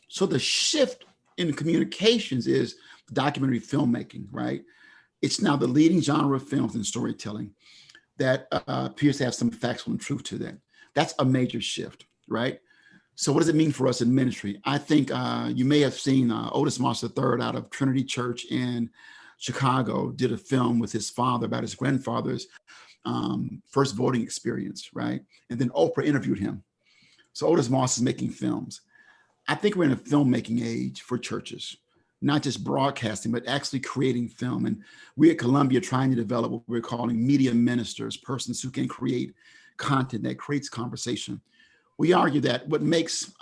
So the shift in communications is documentary filmmaking, right? It's now the leading genre of films and storytelling that appears to have some factual and truth to them. That's a major shift, right? So what does it mean for us in ministry? I think you may have seen Otis Moss III out of Trinity Church in Chicago did a film with his father about his grandfather's first voting experience, right? And then Oprah interviewed him. So Otis Moss is making films. I think we're in a filmmaking age for churches, not just broadcasting, but actually creating film. And we at Columbia trying to develop what we're calling media ministers, persons who can create content that creates conversation. We argue that what makes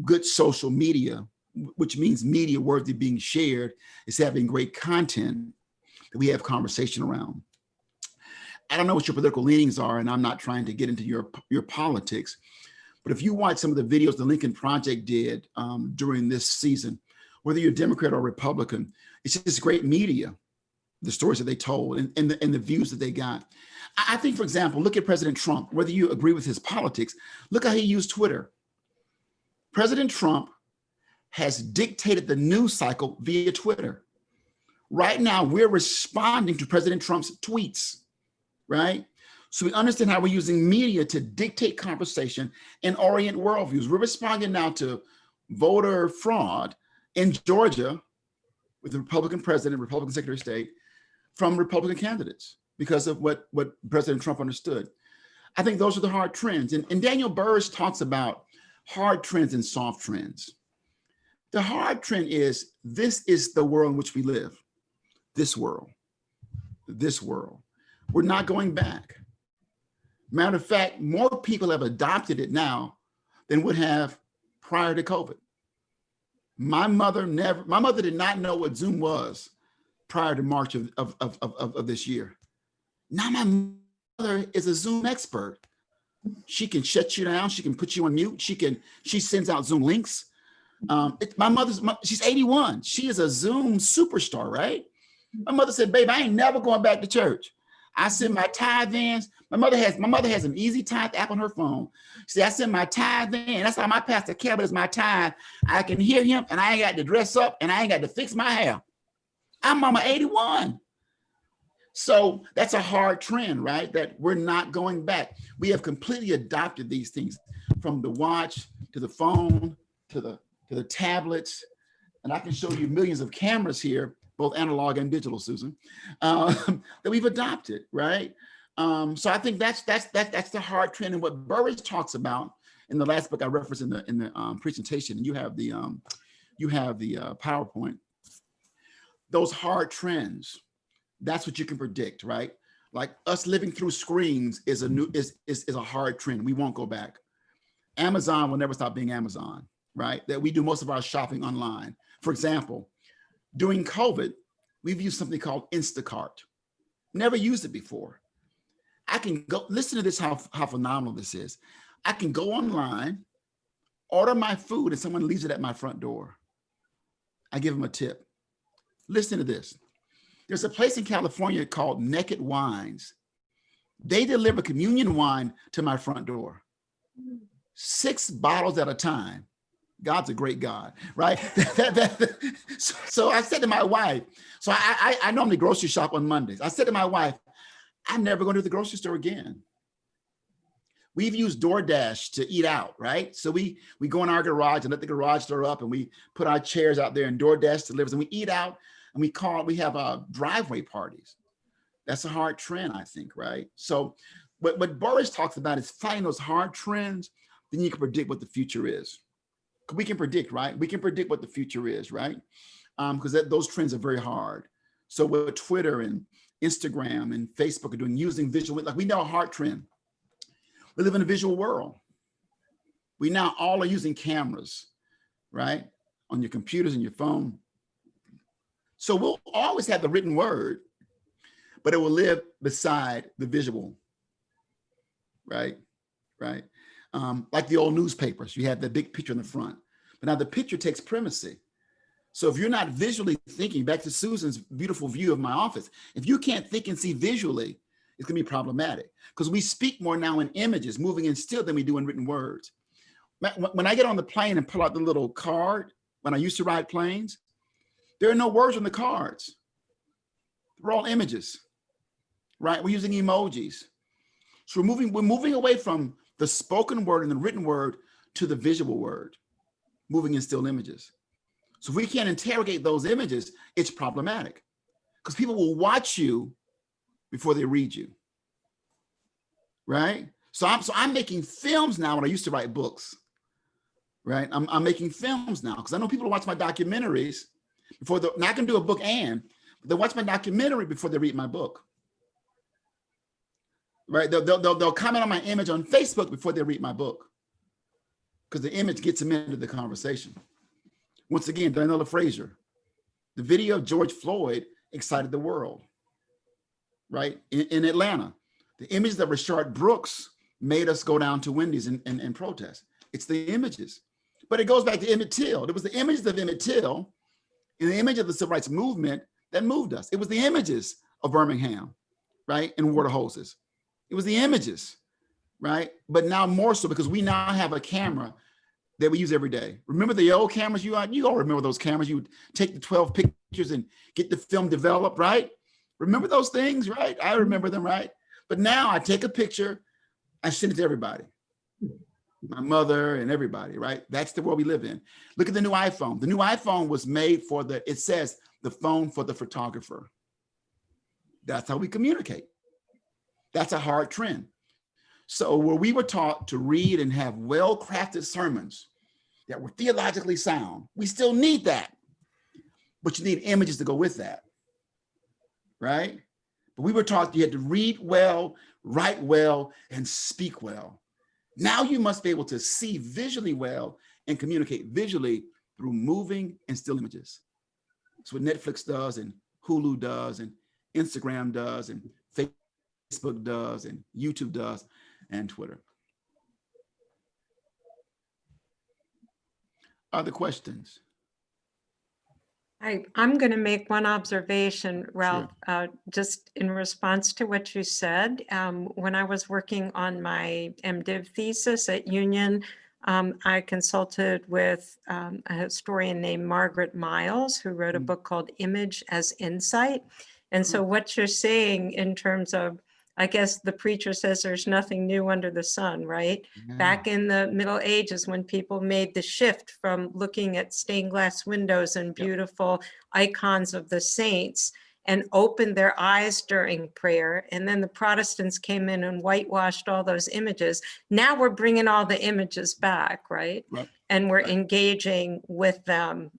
good social media, which means media worthy being shared, is having great content that we have conversation around. I don't know what your political leanings are, and I'm not trying to get into your politics, but if you watch some of the videos the Lincoln Project did during this season, whether you're Democrat or Republican, it's just great media, the stories that they told and the views that they got. I think, for example, look at President Trump, whether you agree with his politics, look how he used Twitter. President Trump has dictated the news cycle via Twitter. Right now, we're responding to President Trump's tweets, right? So we understand how we're using media to dictate conversation and orient worldviews. We're responding now to voter fraud in Georgia with the Republican president, Republican Secretary of State, from Republican candidates because of what President Trump understood. I think those are the hard trends. And Daniel Burris talks about hard trends and soft trends. The hard trend is, this is the world in which we live. This world. We're not going back. Matter of fact, more people have adopted it now than would have prior to COVID. My mother did not know what Zoom was prior to March of this year. Now my mother is a Zoom expert. She can shut you down. She can put you on mute. She sends out Zoom links. She's 81. She is a Zoom superstar, right? My mother said, babe, I ain't never going back to church. I send my tithe ins. My mother has an easy tithe app on her phone. See, I send my tithe in. That's how my pastor calculates my tithe. I can hear him, and I ain't got to dress up, and I ain't got to fix my hair. I'm mama 81. So that's a hard trend, right? That we're not going back. We have completely adopted these things, from the watch to the phone to the tablets, and I can show you millions of cameras here, both analog and digital, Susan, that we've adopted, right? So I think that's the hard trend. And what Burris talks about in the last book I referenced in the presentation, and you have the PowerPoint. Those hard trends, that's what you can predict, right? Like us living through screens is a hard trend. We won't go back. Amazon will never stop being Amazon, right? That we do most of our shopping online. For example, during COVID, we've used something called Instacart. Never used it before. I can go, listen to this, how phenomenal this is. I can go online, order my food, and someone leaves it at my front door. I give them a tip. Listen to this. There's a place in California called Naked Wines. They deliver communion wine to my front door. 6 bottles at a time. God's a great God, right? So I said to my wife, so I normally grocery shop on Mondays. I said to my wife, I'm never going to the grocery store again. We've used DoorDash to eat out, right? So we go in our garage and let the garage door up, and we put our chairs out there, and DoorDash delivers, and we eat out, and we have driveway parties. That's a hard trend, I think, right? So what Boris talks about is finding those hard trends, then you can predict what the future is. We can predict, right? We can predict what the future is, right? Because those trends are very hard. So what Twitter and Instagram and Facebook are doing, using visual, like we know a hard trend. We live in a visual world. We now all are using cameras, right? On your computers and your phone. So we'll always have the written word, but it will live beside the visual, right? Right. Like the old newspapers, you have the big picture in the front, but now the picture takes primacy. So if you're not visually thinking, back to Susan's beautiful view of my office, if you can't think and see visually, it's gonna be problematic, because we speak more now in images, moving in still, than we do in written words. When I get on the plane and pull out the little card, when I used to ride planes, there are no words on the cards. They're all images, right? We're using emojis. So we're moving away from the spoken word and the written word to the visual word, moving in still images. So if we can't interrogate those images, it's problematic, because people will watch you before they read you, right? So I'm making films now when I used to write books, right? I'm making films now because I know people will watch my documentaries before now I can do a book but they watch my documentary before they read my book. Right, they'll comment on my image on Facebook before they read my book, because the image gets them into the conversation. Once again, Daniela Frazier, the video of George Floyd excited the world, right? In Atlanta, the image of Rashard Brooks made us go down to Wendy's and protest. It's the images, but it goes back to Emmett Till. It was the images of Emmett Till and the image of the civil rights movement that moved us. It was the images of Birmingham, right, and water hoses. It was the images, right? But now more so, because we now have a camera that we use every day. Remember the old cameras you all remember those cameras? You would take the 12 pictures and get the film developed, right? Remember those things, right? I remember them, right? But now I take a picture, I send it to everybody. My mother and everybody, right? That's the world we live in. Look at the new iPhone. The new iPhone was made for it says the phone for the photographer. That's how we communicate. That's a hard trend. So where we were taught to read and have well-crafted sermons that were theologically sound, we still need that, but you need images to go with that, right? But we were taught you had to read well, write well, and speak well. Now you must be able to see visually well and communicate visually through moving and still images. That's what Netflix does, and Hulu does, and Instagram does, and Facebook does, and YouTube does, and Twitter. Other questions? I'm going to make one observation, Ralph, just in response to what you said. When I was working on my MDiv thesis at Union, I consulted with a historian named Margaret Miles, who wrote a book called Image as Insight. And so what you're saying in terms of, I guess the preacher says there's nothing new under the sun, right? Yeah. Back in the Middle Ages, when people made the shift from looking at stained glass windows and beautiful icons of the saints and opened their eyes during prayer, and then the Protestants came in and whitewashed all those images. Now we're bringing all the images back, right? And we're engaging with them,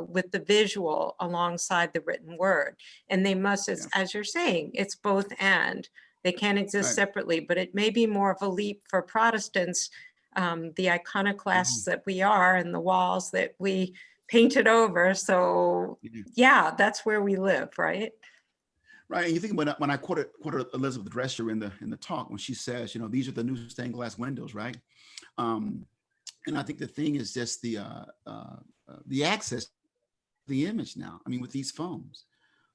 with the visual alongside the written word. And they must, as you're saying, it's both and. They can't exist separately, but it may be more of a leap for Protestants, the iconoclasts that we are, and the walls that we painted over. So yeah, that's where we live, right? Right. And you think when I quoted Elizabeth Drescher in the talk, when she says, you know, these are the new stained glass windows, right? And I think the thing is just the access to the image now. I mean, with these phones,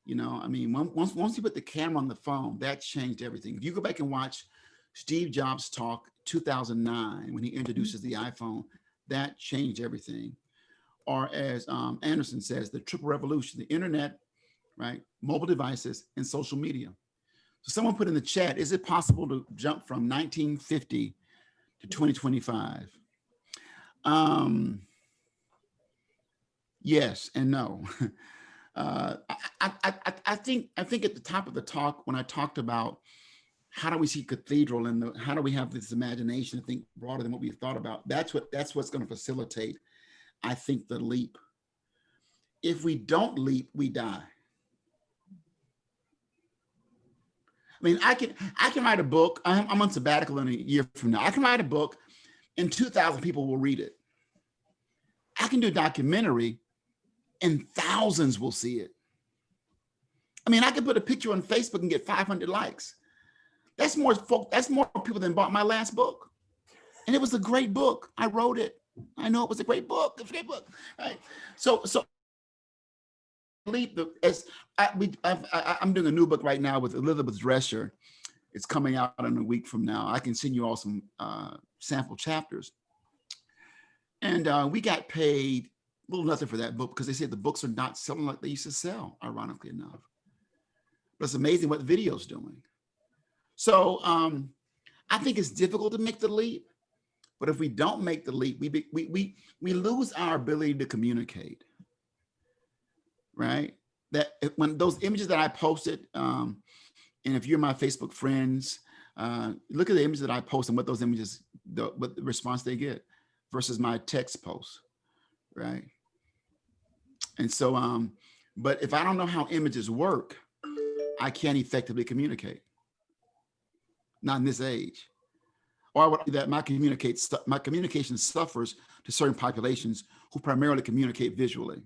You know, I mean, once you put the camera on the phone, that changed everything. If you go back and watch Steve Jobs talk 2009 when he introduces the iPhone, that changed everything. Or as Anderson says, the triple revolution, the internet, right? Mobile devices and social media. So someone put in the chat, is it possible to jump from 1950 to 2025? Yes and no. I think at the top of the talk, when I talked about how do we see cathedral and how do we have this imagination to think broader than what we've thought about, that's what's going to facilitate, I think, the leap. If we don't leap, we die. I mean, I can write a book. I'm on sabbatical in a year from now. I can write a book and 2,000 people will read it. I can do a documentary and thousands will see it. I mean, I could put a picture on Facebook and get 500 likes. That's more people than bought my last book. And it was a great book. I wrote it. I know it was a great book. It's a great book, right? So leap. I'm doing a new book right now with Elizabeth Drescher. It's coming out in a week from now. I can send you all some sample chapters. And we got paid little nothing for that book because they said the books are not selling like they used to sell, ironically enough. But it's amazing what the video's doing. So I think it's difficult to make the leap, but if we don't make the leap, we lose our ability to communicate, right? That when those images that I posted, and if you're my Facebook friends, look at the images that I post and what those images, what the response they get versus my text posts, right? And so, but if I don't know how images work, I can't effectively communicate. Not in this age. Or I would argue that my communication suffers to certain populations who primarily communicate visually.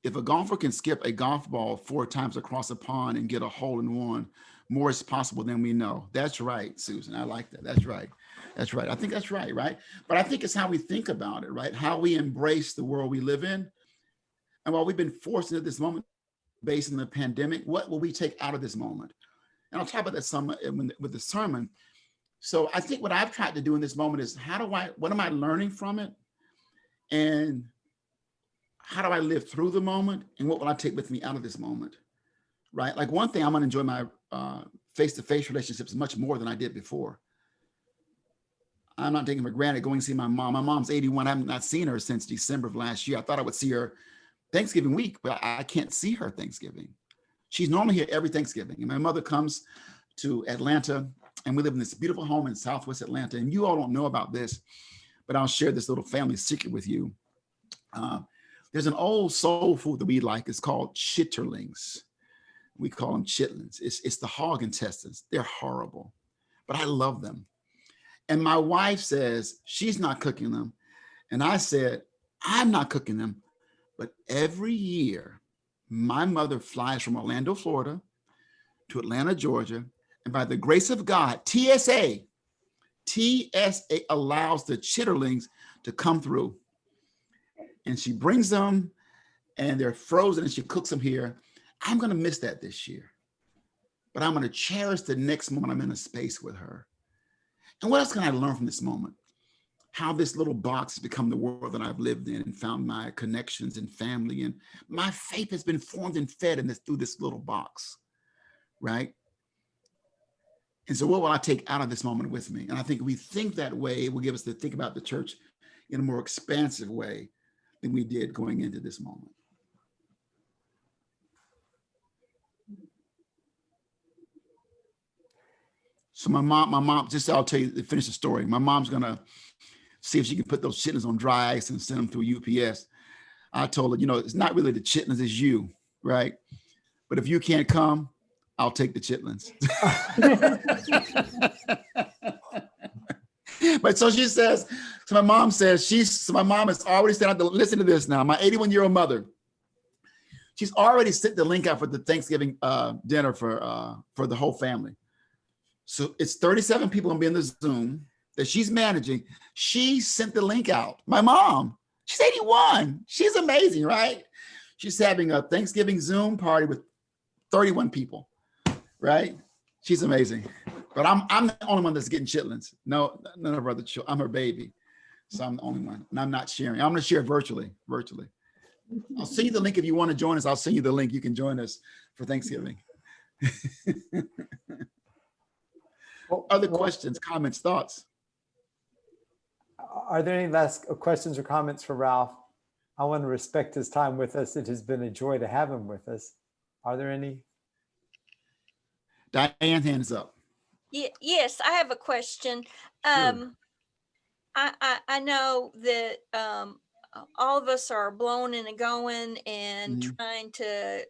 If a golfer can skip a golf ball 4 times across a pond and get a hole in one, more is possible than we know. That's right, Susan. I like that. That's right. That's right. I think that's right, right? But I think it's how we think about it, right? How we embrace the world we live in. And while we've been forced into this moment based on the pandemic, what will we take out of this moment? And I'll talk about that some with the sermon. So I think what I've tried to do in this moment is what am I learning from it? And how do I live through the moment? And what will I take with me out of this moment? Right? Like one thing, I'm going to enjoy my face-to-face relationships much more than I did before. I'm not taking for granted going to see my mom. My mom's 81. I have not seen her since December of last year. I thought I would see her Thanksgiving week, but I can't see her Thanksgiving. She's normally here every Thanksgiving. And my mother comes to Atlanta, and we live in this beautiful home in Southwest Atlanta. And you all don't know about this, but I'll share this little family secret with you. There's an old soul food that we like. It's called chitterlings. We call them chitlins. It's the hog intestines. They're horrible, but I love them. And my wife says she's not cooking them. And I said, I'm not cooking them. But every year, my mother flies from Orlando, Florida to Atlanta, Georgia. And by the grace of God, TSA allows the chitterlings to come through. And she brings them and they're frozen and she cooks them here. I'm going to miss that this year. But I'm going to cherish the next moment I'm in a space with her. And what else can I learn from this moment? How this little box has become the world that I've lived in and found my connections and family. And my faith has been formed and fed in this through this little box, right? And so what will I take out of this moment with me? And I think if we think that way, it will give us to think about the church in a more expansive way than we did going into this moment. So my mom, just I'll tell you, to finish the story. My mom's gonna see if she can put those chitlins on dry ice and send them through UPS. I told her, it's not really the chitlins, it's you, right? But if you can't come, I'll take the chitlins. But so she says, my mom has already sent out listen to this now, my 81-year-old mother, she's already sent the link out for the Thanksgiving dinner for the whole family. So it's 37 people gonna be in the Zoom that she's managing. She sent the link out. My mom, she's 81. She's amazing, right? She's having a Thanksgiving Zoom party with 31 people, right? She's amazing. But I'm the only one that's getting chitlins. No, none of her other children. I'm her baby. So I'm the only one. And I'm not sharing. I'm going to share virtually. I'll send you the link if you want to join us. I'll send you the link. You can join us for Thanksgiving. Other questions, comments, thoughts? Are there any last questions or comments for Ralph? I want to respect his time with us. It has been a joy to have him with us. Are there any? Diane, hands up. Yes, I have a question. Sure. I know that all of us are blown and going and trying to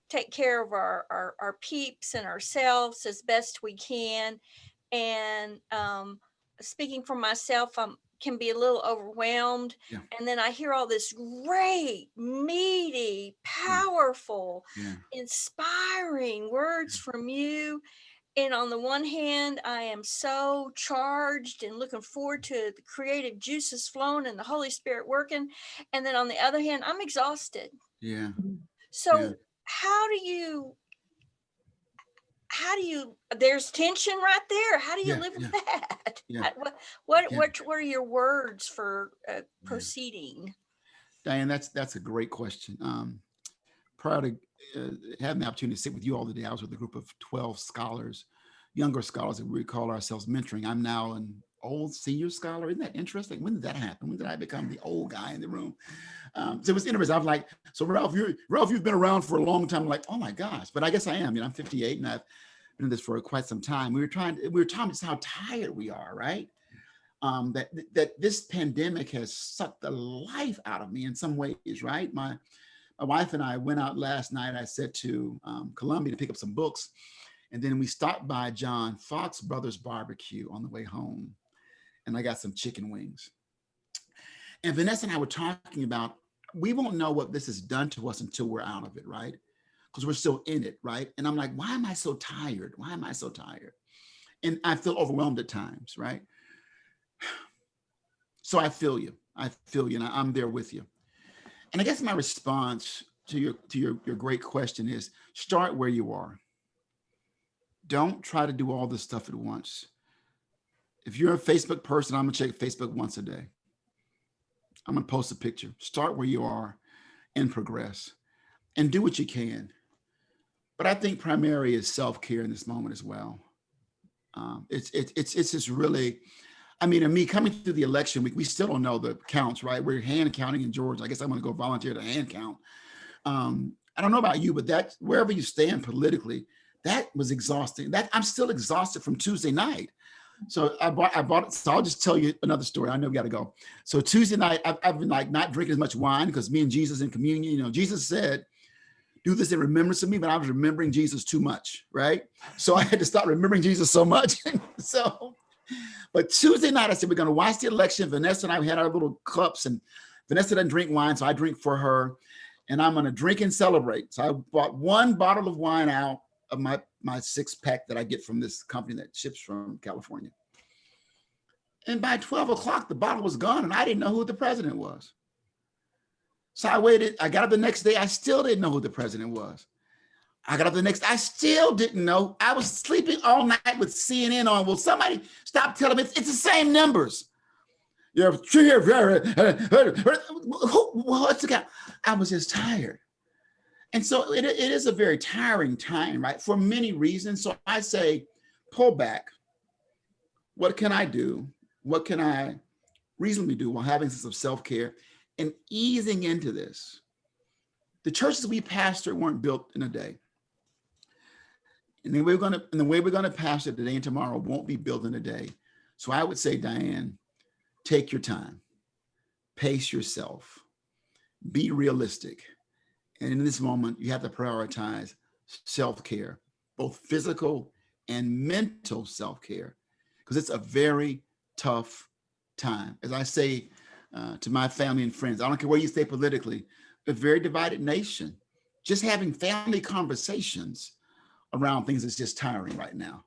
take care of our peeps and ourselves as best we can. And speaking for myself, I can be a little overwhelmed. Yeah. And then I hear all this great, meaty, powerful, inspiring words from you. And on the one hand, I am so charged and looking forward to the creative juices flowing and the Holy Spirit working. And then on the other hand, I'm exhausted. Yeah. So how do you, there's tension right there. How do you live with that? Yeah. What are your words for proceeding? Diane, that's a great question. Prior to having the opportunity to sit with you all today, I was with a group of 12 scholars, younger scholars that we call ourselves mentoring. I'm now an old senior scholar. Isn't that interesting? When did that happen? When did I become the old guy in the room? So it was interesting. I was like, so Ralph, you've been around for a long time. I'm like, oh my gosh, but I guess I am. I'm 58 and I've been in this for quite some time. We were talking about how tired we are, right? That this pandemic has sucked the life out of me in some ways, right? My wife and I went out last night. I said to Columbia to pick up some books. And then we stopped by John Fox Brothers Barbecue on the way home. And I got some chicken wings. And Vanessa and I were talking about, we won't know what this has done to us until we're out of it, right? Because we're still in it, right? And I'm like, why am I so tired? Why am I so tired? And I feel overwhelmed at times, right? So I feel you, and I'm there with you. And I guess my response to your great question is start where you are. Don't try to do all this stuff at once. If you're a Facebook person, I'm gonna check Facebook once a day. I'm gonna post a picture. Start where you are and progress and do what you can. But I think primary is self-care in this moment as well. It's just really, I mean, and me coming through the election week, we still don't know the counts, right? We're hand counting in Georgia. I guess I'm gonna go volunteer to hand count. I don't know about you, but that wherever you stand politically, that was exhausting. That I'm still exhausted from Tuesday night. So I bought it. So I'll just tell you another story. I know we got to go. So Tuesday night, I've been like not drinking as much wine because me and Jesus in communion, Jesus said, do this in remembrance of me, but I was remembering Jesus too much, right? So I had to stop remembering Jesus so much. But Tuesday night, I said, we're going to watch the election. Vanessa and I had our little cups, and Vanessa doesn't drink wine, so I drink for her, and I'm going to drink and celebrate. So I bought one bottle of wine out of my 6-pack that I get from this company that ships from California. And by 12 o'clock, the bottle was gone, and I didn't know who the president was. So I waited. I got up the next day. I still didn't know who the president was. I got up the next, I still didn't know. I was sleeping all night with CNN on. Will somebody stop telling me it's the same numbers? What's the count? I was just tired. And so it is a very tiring time, right? For many reasons. So I say, pull back. What can I do? What can I reasonably do while having a sense of self-care and easing into this? The churches we pastored weren't built in a day. And the way we're gonna pastor today and tomorrow won't be built in a day. So I would say, Diane, take your time, pace yourself, be realistic. And in this moment, you have to prioritize self-care, both physical and mental self-care, because it's a very tough time. As I say to my family and friends, I don't care where you stay politically, a very divided nation. Just having family conversations around things is just tiring right now,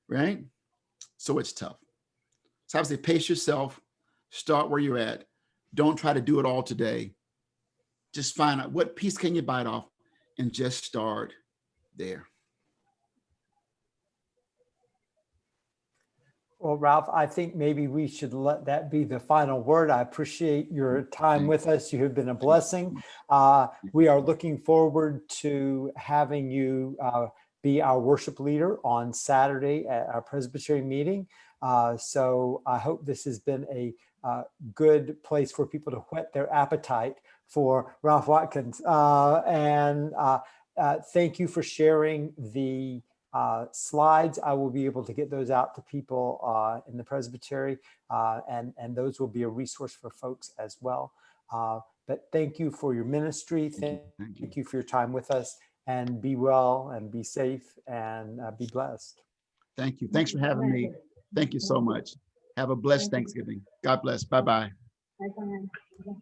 right? So it's tough. So I would say pace yourself, start where you're at. Don't try to do it all today. just find out what piece can you bite off and just start there. Well, Ralph, I think maybe we should let that be the final word. I appreciate your time with us. You have been a blessing. We are looking forward to having you be our worship leader on Saturday at our Presbytery meeting. So I hope this has been a good place for people to whet their appetite for Ralph Watkins. Thank you for sharing the slides. I will be able to get those out to people in the Presbytery, and those will be a resource for folks as well. But thank you for your ministry. Thank you for your time with us, and be well and be safe and be blessed. Thank you. Thanks for having me. Thank you so much. Have a blessed Thanksgiving. God bless. Bye-bye. Bye-bye.